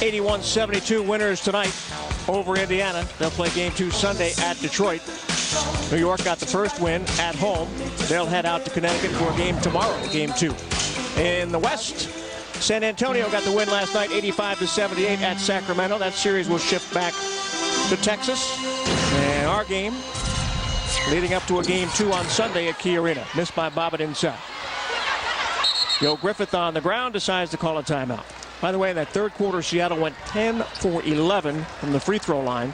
81-72 winners tonight over Indiana. They'll play game 2 Sunday at Detroit. New York got the first win at home. They'll head out to Connecticut for a game tomorrow, game 2. In the West, San Antonio got the win last night, 85-78 at Sacramento. That series will shift back to Texas. And our game leading up to a game 2 on Sunday at Key Arena. Missed by Bobbitt inside. Joe Griffith on the ground decides to call a timeout. By the way, in that third quarter, Seattle went 10 for 11 from the free throw line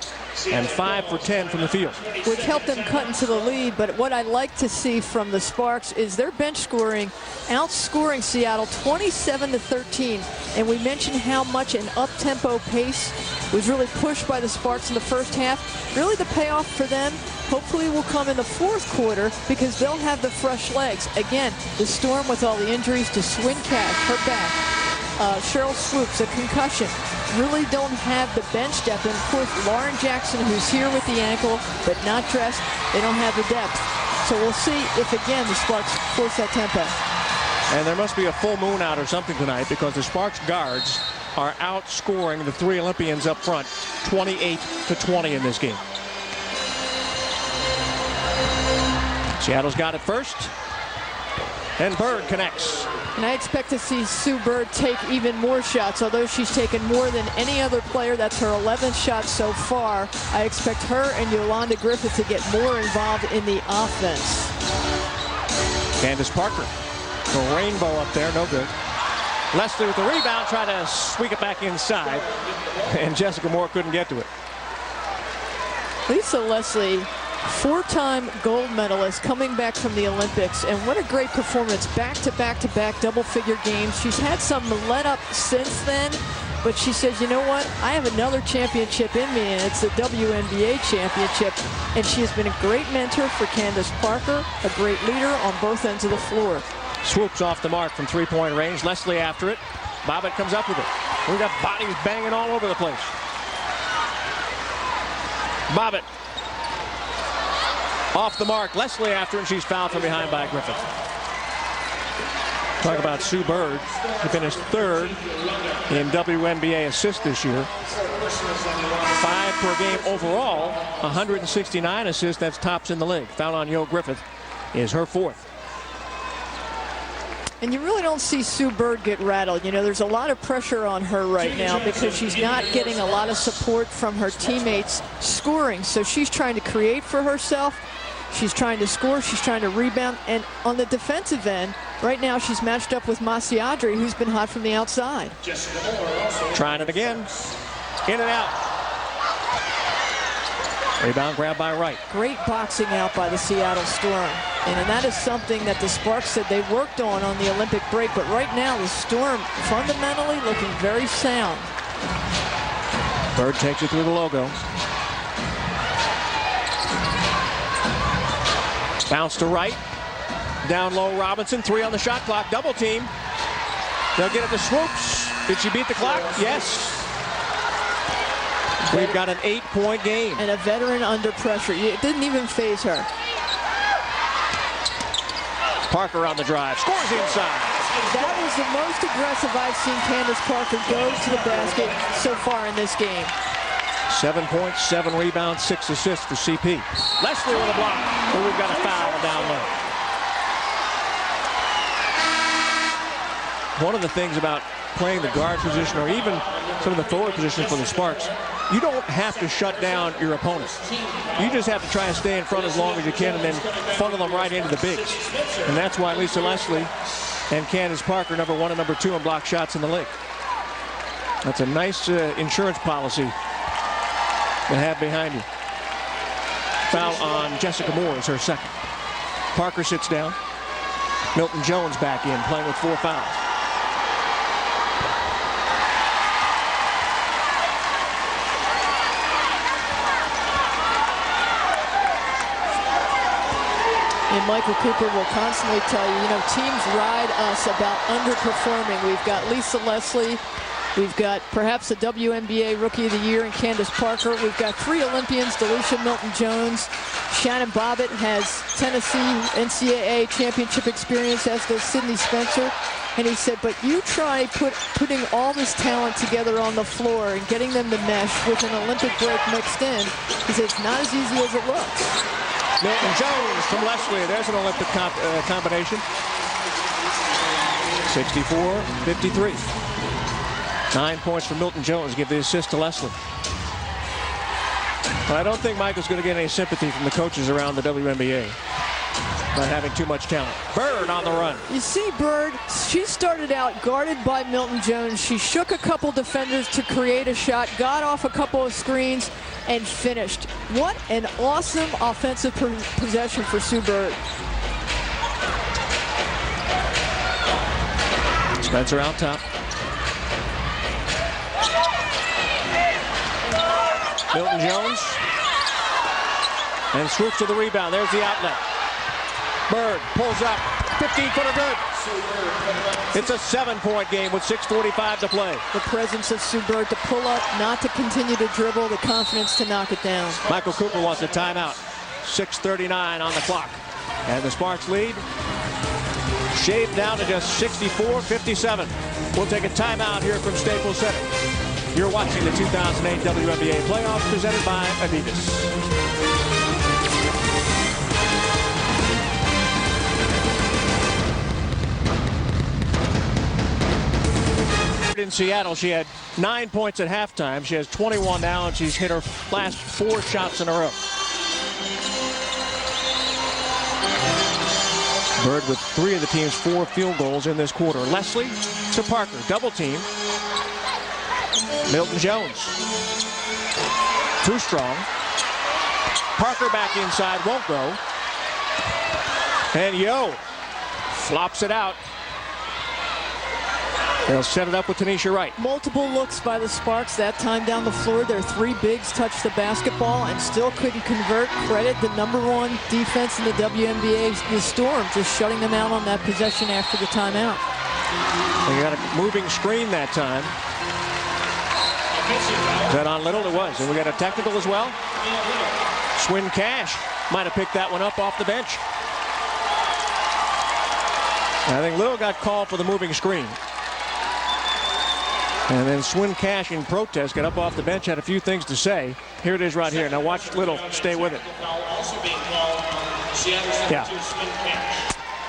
and 5 for 10 from the field. Which helped them cut into the lead, but what I like to see from the Sparks is their bench scoring, outscoring Seattle 27-13. And we mentioned how much an up-tempo pace was really pushed by the Sparks in the first half. Really the payoff for them hopefully will come in the fourth quarter because they'll have the fresh legs. Again, the Storm with all the injuries to Swin, her back. Sheryl Swoopes, a concussion. Really don't have the bench depth. And of course, Lauren Jackson, who's here with the ankle, but not dressed. They don't have the depth. So we'll see if, again, the Sparks force that tempo. And there must be a full moon out or something tonight because the Sparks guards are outscoring the 3 Olympians up front 28-20 in this game. Seattle's got it first. And Bird connects. And I expect to see Sue Bird take even more shots, although she's taken more than any other player. That's her 11th shot so far. I expect her and Yolanda Griffith to get more involved in the offense. Candace Parker, the rainbow up there, no good. Leslie with the rebound, trying to squeak it back inside, and Jessica Moore couldn't get to it. Lisa Leslie four-time gold medalist coming back from the Olympics, and what a great performance. Back-to-back double-figure games. She's had some let-up since then, but she says, you know what, I have another championship in me, and it's the WNBA championship. And she has been a great mentor for Candace Parker, a great leader on both ends of the floor. Swoopes off the mark from three-point range. Leslie after it. Bobbitt comes up with it. We got bodies banging all over the place. Bobbitt off the mark. Leslie after, and she's fouled from behind by Griffith. Talk about Sue Bird. She finished third in WNBA assists this year. 5 per game overall. 169 assists. That's tops in the league. Foul on Yo Griffith is her 4th. And you really don't see Sue Bird get rattled. You know, there's a lot of pressure on her right now because she's not getting a lot of support from her teammates scoring. So she's trying to create for herself. She's trying to score. She's trying to rebound. And on the defensive end, right now she's matched up with Masiadri, who's been hot from the outside. Trying it again. In and out. Rebound grab by Wright. Great boxing out by the Seattle Storm. And that is something that the Sparks said they worked on the Olympic break. But right now, the Storm fundamentally looking very sound. Bird takes it through the logo. Bounce to Wright. Down low, Robinson. 3 on the shot clock. Double team. They'll get it to Swoopes. Did she beat the clock? Yes. We've got an 8-point game. And a veteran under pressure. It didn't even faze her. Parker on the drive. Scores inside. That was the most aggressive I've seen Candace Parker go to the basket so far in this game. 7 points, 7 rebounds, 6 assists for CP. Leslie with a block. But we've got a foul down low. One of the things about playing the guard position or even some of the forward positions for the Sparks, you don't have to shut down your opponent. You just have to try and stay in front as long as you can and then funnel them right into the bigs. And that's why Lisa Leslie and Candace Parker, number 1 and number 2 on block shots in the league. That's a nice insurance policy to have behind you. Foul on Jessica Moore is her 2nd. Parker sits down. Milton Jones back in, playing with 4 fouls. And Michael Cooper will constantly tell you, teams ride us about underperforming. We've got Lisa Leslie. We've got perhaps a WNBA Rookie of the Year in Candace Parker. We've got 3 Olympians, Delisha Milton-Jones. Shannon Bobbitt has Tennessee NCAA championship experience, as does Sydney Spencer. And he said, but you try putting all this talent together on the floor and getting them to mesh with an Olympic break mixed in. He said, it's not as easy as it looks. Milton Jones from Leslie. There's an Olympic combination. 64-53. 9 points for Milton Jones. Give the assist to Leslie. But I don't think Michael's going to get any sympathy from the coaches around the WNBA by having too much talent. Bird on the run. You see Bird, she started out guarded by Milton Jones. She shook a couple defenders to create a shot, got off a couple of screens, and finished. What an awesome offensive possession for Sue Bird. Spencer out top. Milton Jones. And Swoopes to the rebound. There's the outlet. Bird pulls up. 15-footer good. It's a 7-point game with 6:45 to play. The presence of Sue Bird to pull up, not to continue to dribble, the confidence to knock it down. Michael Cooper wants a timeout. 6:39 on the clock. And the Sparks lead shaved down to just 64-57. We'll take a timeout here from Staples Center. You're watching the 2008 WNBA playoffs presented by Adidas. In Seattle, she had 9 points at halftime. She has 21 now, and she's hit her last 4 shots in a row. Bird with 3 of the team's 4 field goals in this quarter. Leslie to Parker, double team. Milton Jones, too strong. Parker back inside, won't go. And Yo flops it out. They'll set it up with Tanisha Wright. Multiple looks by the Sparks. That time down the floor, their three bigs touched the basketball and still couldn't convert. Credit the #1 defense in the WNBA, the Storm, just shutting them out on that possession after the timeout. They got a moving screen that time. Is that on Little? It was. And we got a technical as well. Swin Cash might have picked that one up off the bench. I think Little got called for the moving screen. And then Swin Cash in protest got up off the bench, had a few things to say. Here it is right here. Now watch Little stay with it. Yeah.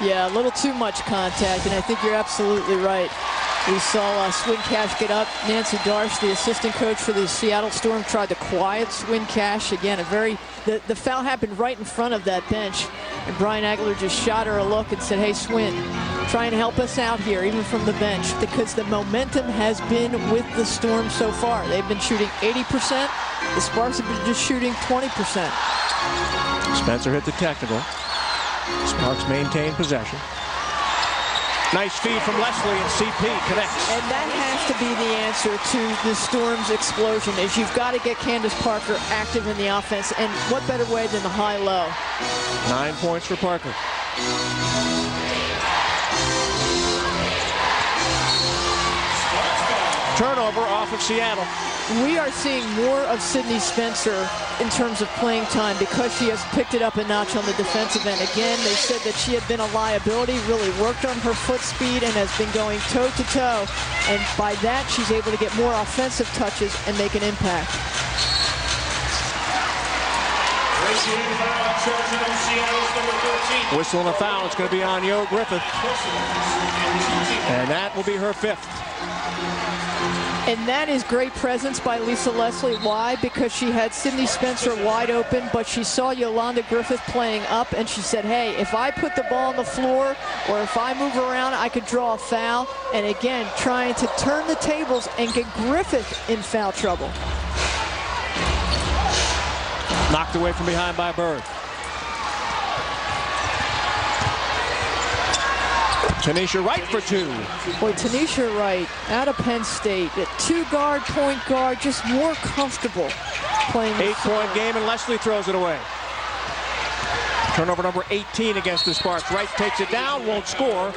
Yeah, a little too much contact, and I think you're absolutely right. We saw Swin Cash get up. Nancy Darsh, the assistant coach for the Seattle Storm, tried to quiet Swin Cash. Again, the foul happened right in front of that bench. And Brian Agler just shot her a look and said, hey, Swin, try and help us out here, even from the bench, because the momentum has been with the Storm so far. They've been shooting 80%. The Sparks have been just shooting 20%. Spencer hit the technical. Sparks maintain possession. Nice feed from Leslie, and CP connects. And that has to be the answer to the Storm's explosion, is you've got to get Candace Parker active in the offense, and what better way than the high-low? 9 points for Parker. Turnover off of Seattle. We are seeing more of Sydney Spencer in terms of playing time because she has picked it up a notch on the defensive end. Again, they said that she had been a liability, really worked on her foot speed, and has been going toe-to-toe. And by that, she's able to get more offensive touches and make an impact. Whistle and a foul. It's going to be on Yo Griffith. And that will be her 5th. And that is great presence by Lisa Leslie. Why? Because she had Sydney Spencer wide open, but she saw Yolanda Griffith playing up, and she said, hey, if I put the ball on the floor or if I move around, I could draw a foul. And again, trying to turn the tables and get Griffith in foul trouble. Knocked away from behind by Bird. Tanisha Wright for 2. Boy, Tanisha Wright out of Penn State, a 2-guard, point guard, just more comfortable playing. 8-point game, and Leslie throws it away. Turnover number 18 against the Sparks. Wright takes it down, won't score,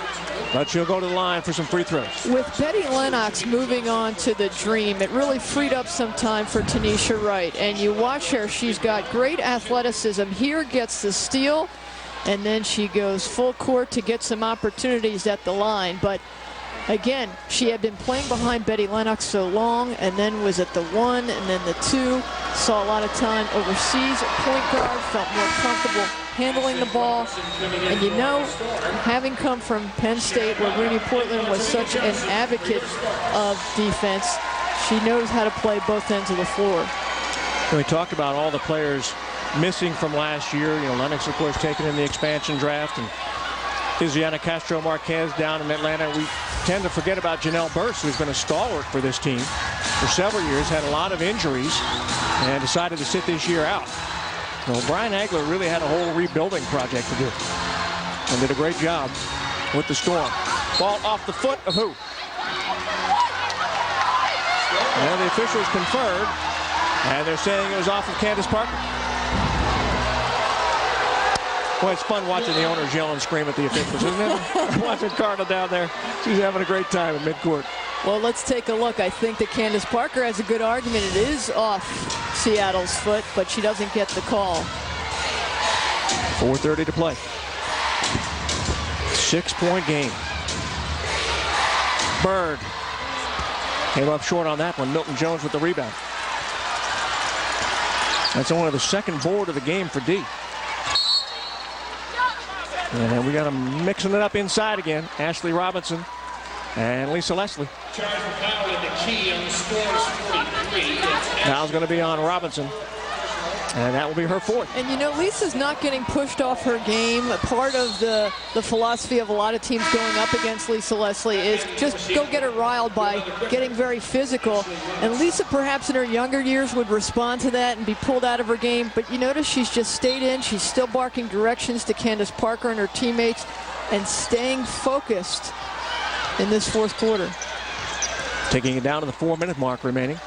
but she'll go to the line for some free throws. With Betty Lennox moving on to the Dream, it really freed up some time for Tanisha Wright. And you watch her, she's got great athleticism. Here gets the steal, and then she goes full court to get some opportunities at the line. But again, she had been playing behind Betty Lennox so long, and then was at the 1 and then the 2. Saw a lot of time overseas. Point guard, felt more comfortable handling the ball. And you know, having come from Penn State, where Rooney Portland was such an advocate of defense, she knows how to play both ends of the floor. We talked about all the players missing from last year. You know, Lennox, of course, taken in the expansion draft, and Isiana Castro-Marquez down in Atlanta. We tend to forget about Janelle Burst, who's been a stalwart for this team for several years, had a lot of injuries, and decided to sit this year out. So Brian Agler really had a whole rebuilding project to do, and did a great job with the Storm. Ball off the foot of who? And the officials conferred, and they're saying it was off of Candace Parker. Boy, it's fun watching the owners yell and scream at the officials, isn't it? Watching Carla down there. She's having a great time at midcourt. Well, let's take a look. I think that Candace Parker has a good argument. It is off Seattle's foot, but she doesn't get the call. 4:30 to play. 6-point game. Bird came up short on that one. Milton Jones with the rebound. That's only the second board of the game for D. And then we got them mixing it up inside again. Ashley Robinson and Lisa Leslie. Foul's going to be on Robinson. And that will be her 4th. And you know, Lisa's not getting pushed off her game. Part of the philosophy of a lot of teams going up against Lisa Leslie is just go get her riled by getting very physical. And Lisa, perhaps in her younger years, would respond to that and be pulled out of her game. But you notice she's just stayed in. She's still barking directions to Candace Parker and her teammates and staying focused in this 4th quarter. Taking it down to the 4-minute mark remaining.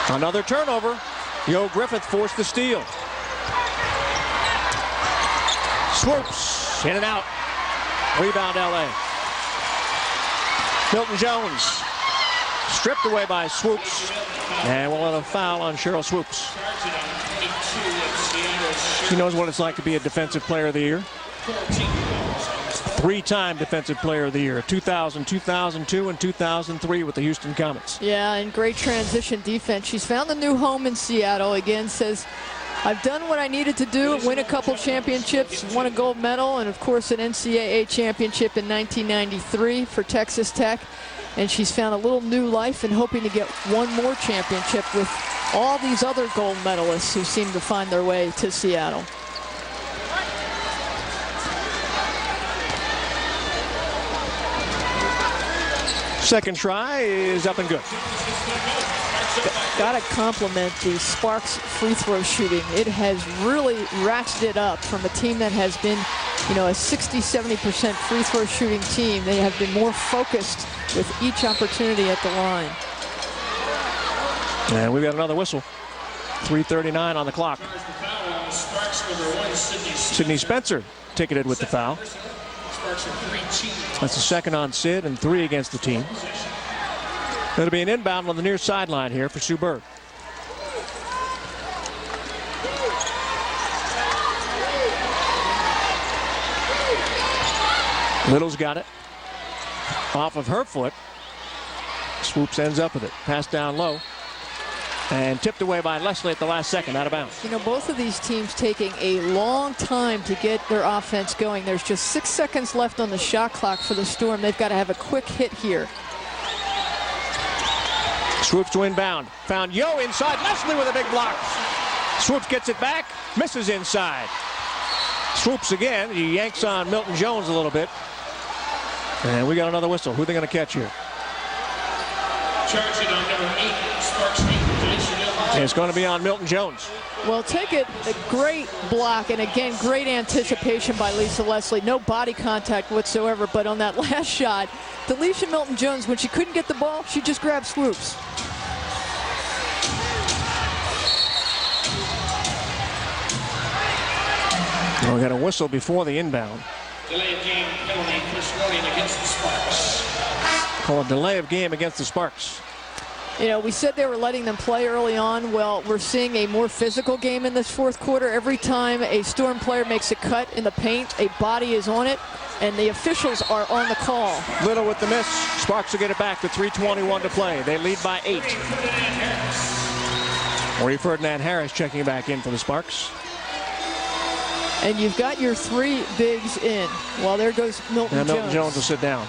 Another turnover. Yo Griffith forced the steal. Swoopes in and out. Rebound LA. Milton Jones stripped away by Swoopes. And we'll have a foul on Sheryl Swoopes. She knows what it's like to be a Defensive Player of the Year. 3-time Defensive Player of the Year, 2000, 2002, and 2003 with the Houston Comets. Yeah, and great transition defense. She's found a new home in Seattle. Again, says, I've done what I needed to do, win a couple championships, won a gold medal, and of course an NCAA championship in 1993 for Texas Tech. And she's found a little new life and hoping to get one more championship with all these other gold medalists who seem to find their way to Seattle. Second try is up and good. Got to compliment the Sparks free throw shooting. It has really ratcheted up from a team that has been, you know, a 60-70% free throw shooting team. They have been more focused with each opportunity at the line. And we've got another whistle. 3:39 on the clock. Sydney Spencer ticketed with the foul. That's the second on Sid and 3 against the team. It'll be an inbound on the near sideline here for Sue Bird. Little's got it. Off of her foot. Swoopes ends up with it. Pass down low. And tipped away by Leslie at the last second, out of bounds. You know, both of these teams taking a long time to get their offense going. There's just 6 seconds left on the shot clock for the Storm. They've got to have a quick hit here. Swoopes to inbound. Found Yo inside. Leslie with a big block. Swoopes gets it back. Misses inside. Swoopes again. He yanks on Milton Jones a little bit. And we got another whistle. Who are they going to catch here? Charging on number 8, Sparks 8. It's going to be on Milton Jones. Well, take it, a great block, and again, great anticipation by Lisa Leslie. No body contact whatsoever, but on that last shot, Delisha Milton Jones, when she couldn't get the ball, she just grabbed Swoopes. Well, we got a whistle before the inbound. Delay of game penalty, Chris Rodian against the Sparks. Call a delay of game against the Sparks. You know, we said they were letting them play early on. Well, we're seeing a more physical game in this 4th quarter. Every time a Storm player makes a cut in the paint, a body is on it, and the officials are on the call. Little with the miss. Sparks will get it back with 3:21 to play. They lead by 8. Marie Ferdinand Harris checking back in for the Sparks. And you've got your 3 bigs in. Well, there goes Milton Jones. Milton Jones will sit down.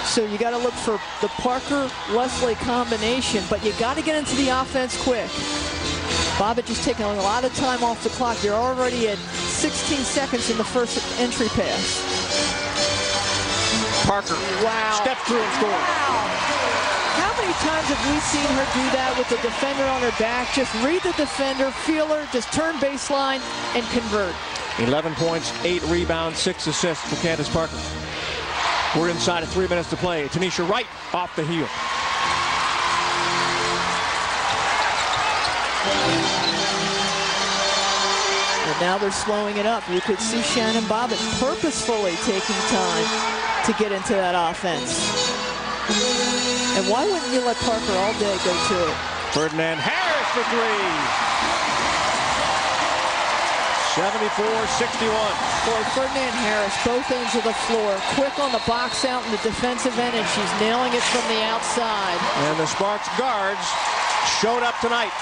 So you got to look for the Parker-Leslie combination, but you got to get into the offense quick. Bobbitt just taking a lot of time off the clock. You're already at 16 seconds in the first entry pass. Parker. Wow. Step through and score. Wow. How many times have we seen her do that with the defender on her back? Just read the defender, feel her, just turn baseline and convert. 11 points, 8 rebounds, 6 assists for Candace Parker. We're inside of 3 minutes to play. Tanisha Wright off the heel. And now they're slowing it up. You could see Shannon Bobbitt purposefully taking time to get into that offense. And why wouldn't you let Parker all day go to it? Ferdinand Harris for 3. 74-61. Boy, Ferdinand Harris, both ends of the floor, quick on the box out in the defensive end, and she's nailing it from the outside. And the Sparks guards showed up tonight.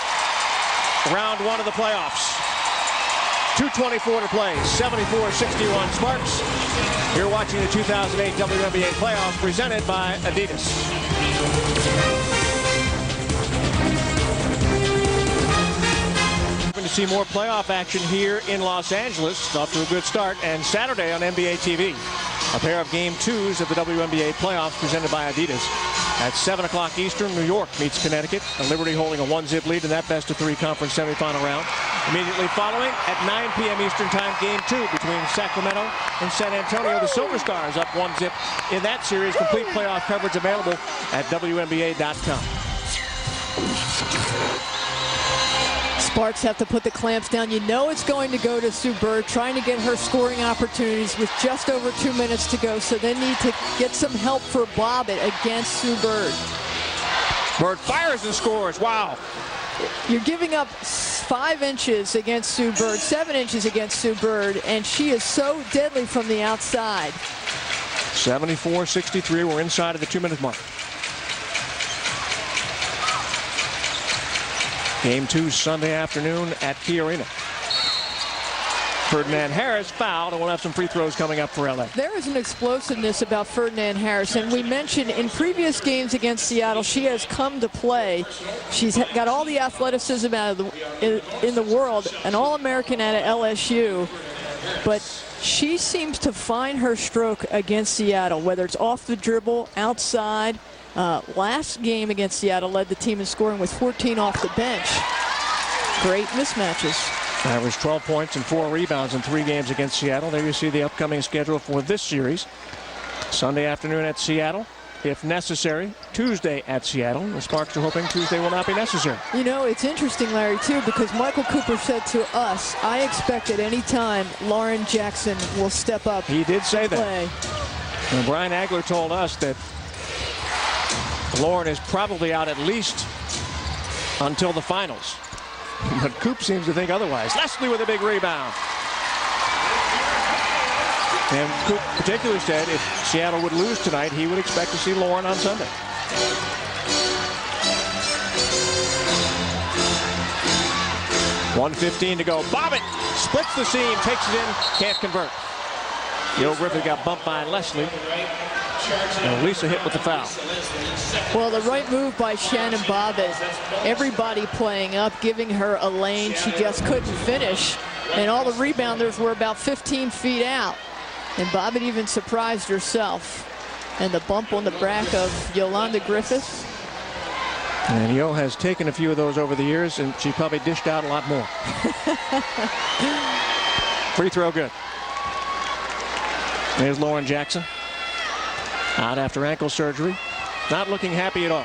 Round 1 of the playoffs. 2:24 to play, 74-61 Sparks. You're watching the 2008 WNBA playoffs presented by Adidas. see more playoff action here in Los Angeles. Off to a good start. And Saturday on NBA TV, a pair of Game 2s of the WNBA playoffs presented by Adidas. At 7 o'clock Eastern, New York meets Connecticut. And Liberty holding a 1-zip lead in that best-of-3 conference semifinal round. Immediately following, at 9 p.m. Eastern Time, Game 2 between Sacramento and San Antonio. The Silver Stars up 1-zip in that series. Complete playoff coverage available at WNBA.com. Sparks have to put the clamps down. You know it's going to go to Sue Bird, trying to get her scoring opportunities with just over 2 minutes to go. So they need to get some help for Bobbitt against Sue Bird. Bird fires and scores. Wow. You're giving up 5 inches against Sue Bird, 7 inches against Sue Bird, and she is so deadly from the outside. 74-63. We're inside of the 2-minute mark. Game 2 Sunday afternoon at Key Arena. Ferdinand Harris fouled, and we'll have some free throws coming up for LA. There is an explosiveness about Ferdinand Harris, and we mentioned in previous games against Seattle, she has come to play. She's got all the athleticism in the world, an All-American out of LSU, but she seems to find her stroke against Seattle, whether it's off the dribble, outside. Last game against Seattle led the team in scoring with 14 off the bench. Great mismatches. Averaged 12 points and 4 rebounds in 3 games against Seattle. There you see the upcoming schedule for this series. Sunday afternoon at Seattle, if necessary. Tuesday at Seattle. The Sparks are hoping Tuesday will not be necessary. You know, it's interesting, Larry, too, because Michael Cooper said to us, I expect at any time Lauren Jackson will step up. He did say that. Play. And Brian Agler told us that Lauren is probably out at least until the finals. But Coop seems to think otherwise. Leslie with a big rebound. And Coop particularly said if Seattle would lose tonight, he would expect to see Lauren on Sunday. .115 to go. Bobbitt splits the seam, takes it in, can't convert. Yo Griffith got bumped by Leslie. And Lisa hit with the foul. Well, the right move by Shannon Bobbitt. Everybody playing up, giving her a lane. She just couldn't finish. And all the rebounders were about 15 feet out. And Bobbitt even surprised herself. And the bump on the back of Yolanda Griffith. And Yo has taken a few of those over the years, and she probably dished out a lot more. Free throw good. There's Lauren Jackson. Out after ankle surgery. Not looking happy at all.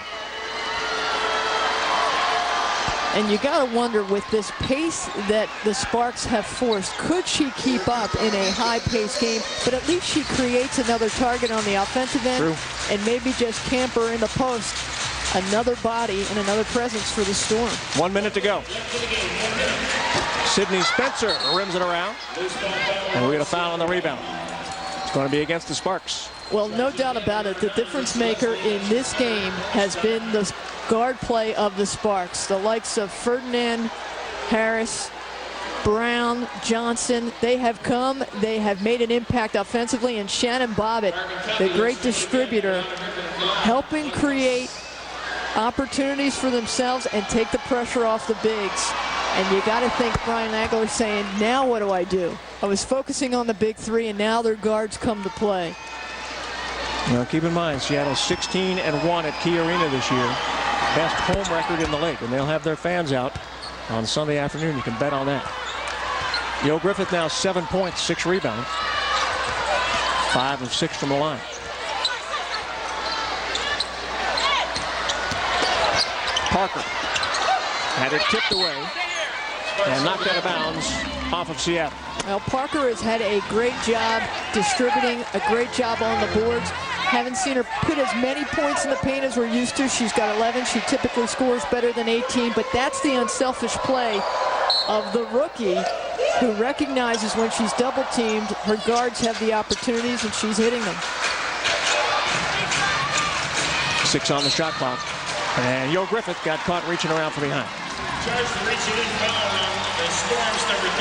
And you got to wonder, with this pace that the Sparks have forced, could she keep up in a high-paced game? But at least she creates another target on the offensive end. True. And maybe just camp her in the post. Another body and another presence for the Storm. 1 minute to go. Sydney Spencer rims it around. And we get a foul on the rebound. It's going to be against the Sparks. Well, no doubt about it. The difference maker in this game has been the guard play of the Sparks. The likes of Ferdinand, Harris, Brown, Johnson, they have come, they have made an impact offensively, and Shannon Bobbitt, the great distributor, helping create opportunities for themselves and take the pressure off the bigs. And you got to think Brian Agler saying, now what do I do? I was focusing on the big three, and now their guards come to play. Now keep in mind, Seattle's 16-1 at Key Arena this year. Best home record in the league, and they'll have their fans out on Sunday afternoon. You can bet on that. Yo Griffith now 7 points, 6 rebounds. 5 of 6 from the line. Parker had it tipped away and knocked out of bounds off of Seattle. Well, Parker has had a great job distributing, a great job on the boards. Haven't seen her put as many points in the paint as we're used to. She's got 11. She typically scores better than 18, but that's the unselfish play of the rookie, who recognizes when she's double-teamed, her guards have the opportunities, and she's hitting them. 6 on the shot clock. And Yo Griffith got caught reaching around from behind.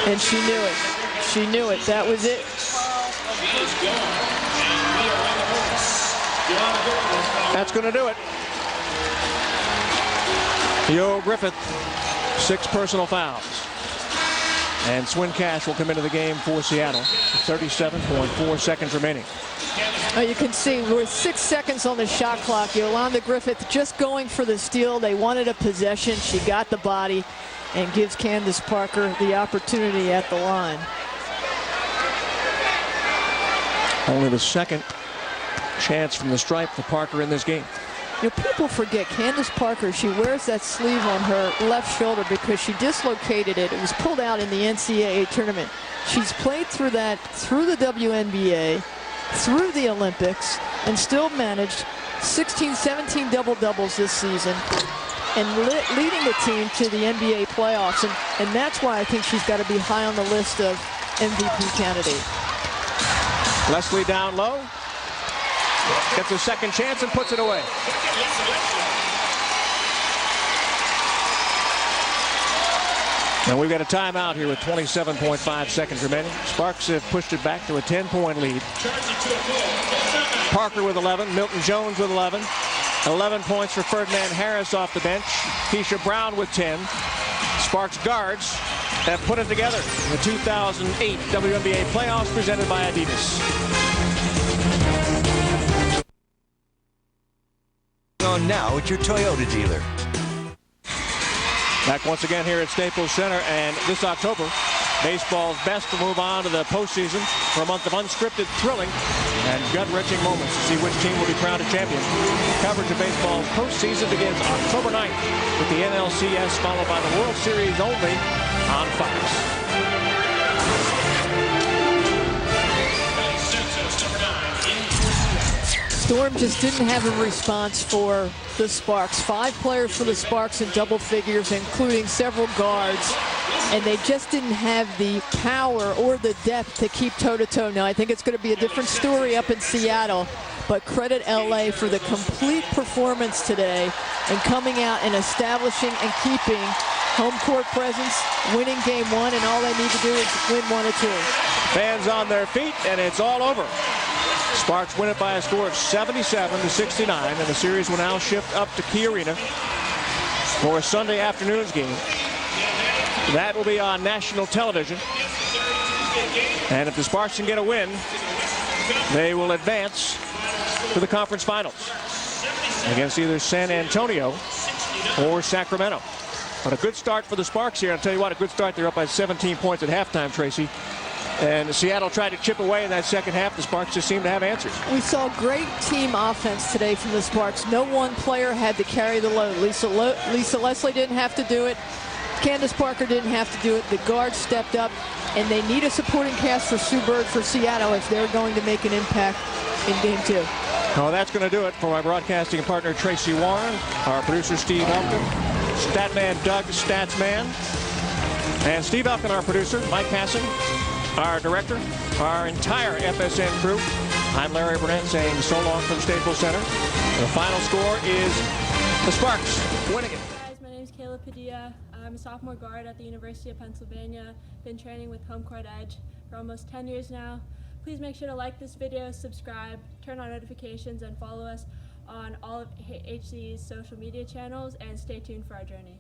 And she knew it. She knew it. That was it. That's going to do it. Yo Griffith, 6 personal fouls. And Swin Cash will come into the game for Seattle. 37.4 seconds remaining. You can see with 6 seconds on the shot clock, Yolanda Griffith just going for the steal. They wanted a possession. She got the body and gives Candace Parker the opportunity at the line. Only the second chance from the stripe for Parker in this game. You know, people forget Candace Parker, she wears that sleeve on her left shoulder because she dislocated it. It was pulled out in the NCAA tournament. She's played through that, through the WNBA, through the Olympics, and still managed 16, 17 double-doubles this season and leading the team to the NBA playoffs. And that's why I think she's got to be high on the list of MVP candidate. Leslie down low. Gets a second chance and puts it away. And we've got a timeout here with 27.5 seconds remaining. Sparks have pushed it back to a 10-point lead. Parker with 11, Milton Jones with 11. 11 points for Ferdinand Harris off the bench. Keisha Brown with 10. Sparks guards have put it together in the 2008 WNBA playoffs presented by Adidas. On now at your Toyota dealer. Back once again here at Staples Center, and this October, baseball's best to move on to the postseason for a month of unscripted, thrilling, and gut-wrenching moments to see which team will be crowned a champion. Coverage of baseball's postseason begins October 9th with the NLCS, followed by the World Series only on Fox. Storm just didn't have a response for the Sparks. 5 players for the Sparks in double figures, including several guards. And they just didn't have the power or the depth to keep toe-to-toe. Now, I think it's going to be a different story up in Seattle. But credit LA for the complete performance today and coming out and establishing and keeping home court presence, winning game 1, and all they need to do is win 1 or 2. Fans on their feet, and it's all over. Sparks win it by a score of 77-69, and the series will now shift up to Key Arena for a Sunday afternoon's game. That will be on national television. And if the Sparks can get a win, they will advance to the conference finals against either San Antonio or Sacramento. But a good start for the Sparks here. I'll tell you what, a good start. They're up by 17 points at halftime, Tracy. And Seattle tried to chip away in that second half. The Sparks just seemed to have answers. We saw great team offense today from the Sparks. No one player had to carry the load. Lisa Leslie didn't have to do it. Candace Parker didn't have to do it. The guards stepped up, and they need a supporting cast for Sue Bird for Seattle if they're going to make an impact in Game 2. Well, that's going to do it for my broadcasting partner, Tracy Warren, our producer, Steve Elkin, Statman Doug Statsman, and Steve Elkin, our producer, Mike Passing, our director, our entire FSN crew. I'm Larry Burnett saying so long from Staples Center. The final score is the Sparks winning it. Hey guys, my name is Kayla Padilla. I'm a sophomore guard at the University of Pennsylvania. Been training with HomeCourtEdge for almost 10 years now. Please make sure to like this video, subscribe, turn on notifications, and follow us on all of HC's social media channels, and stay tuned for our journey.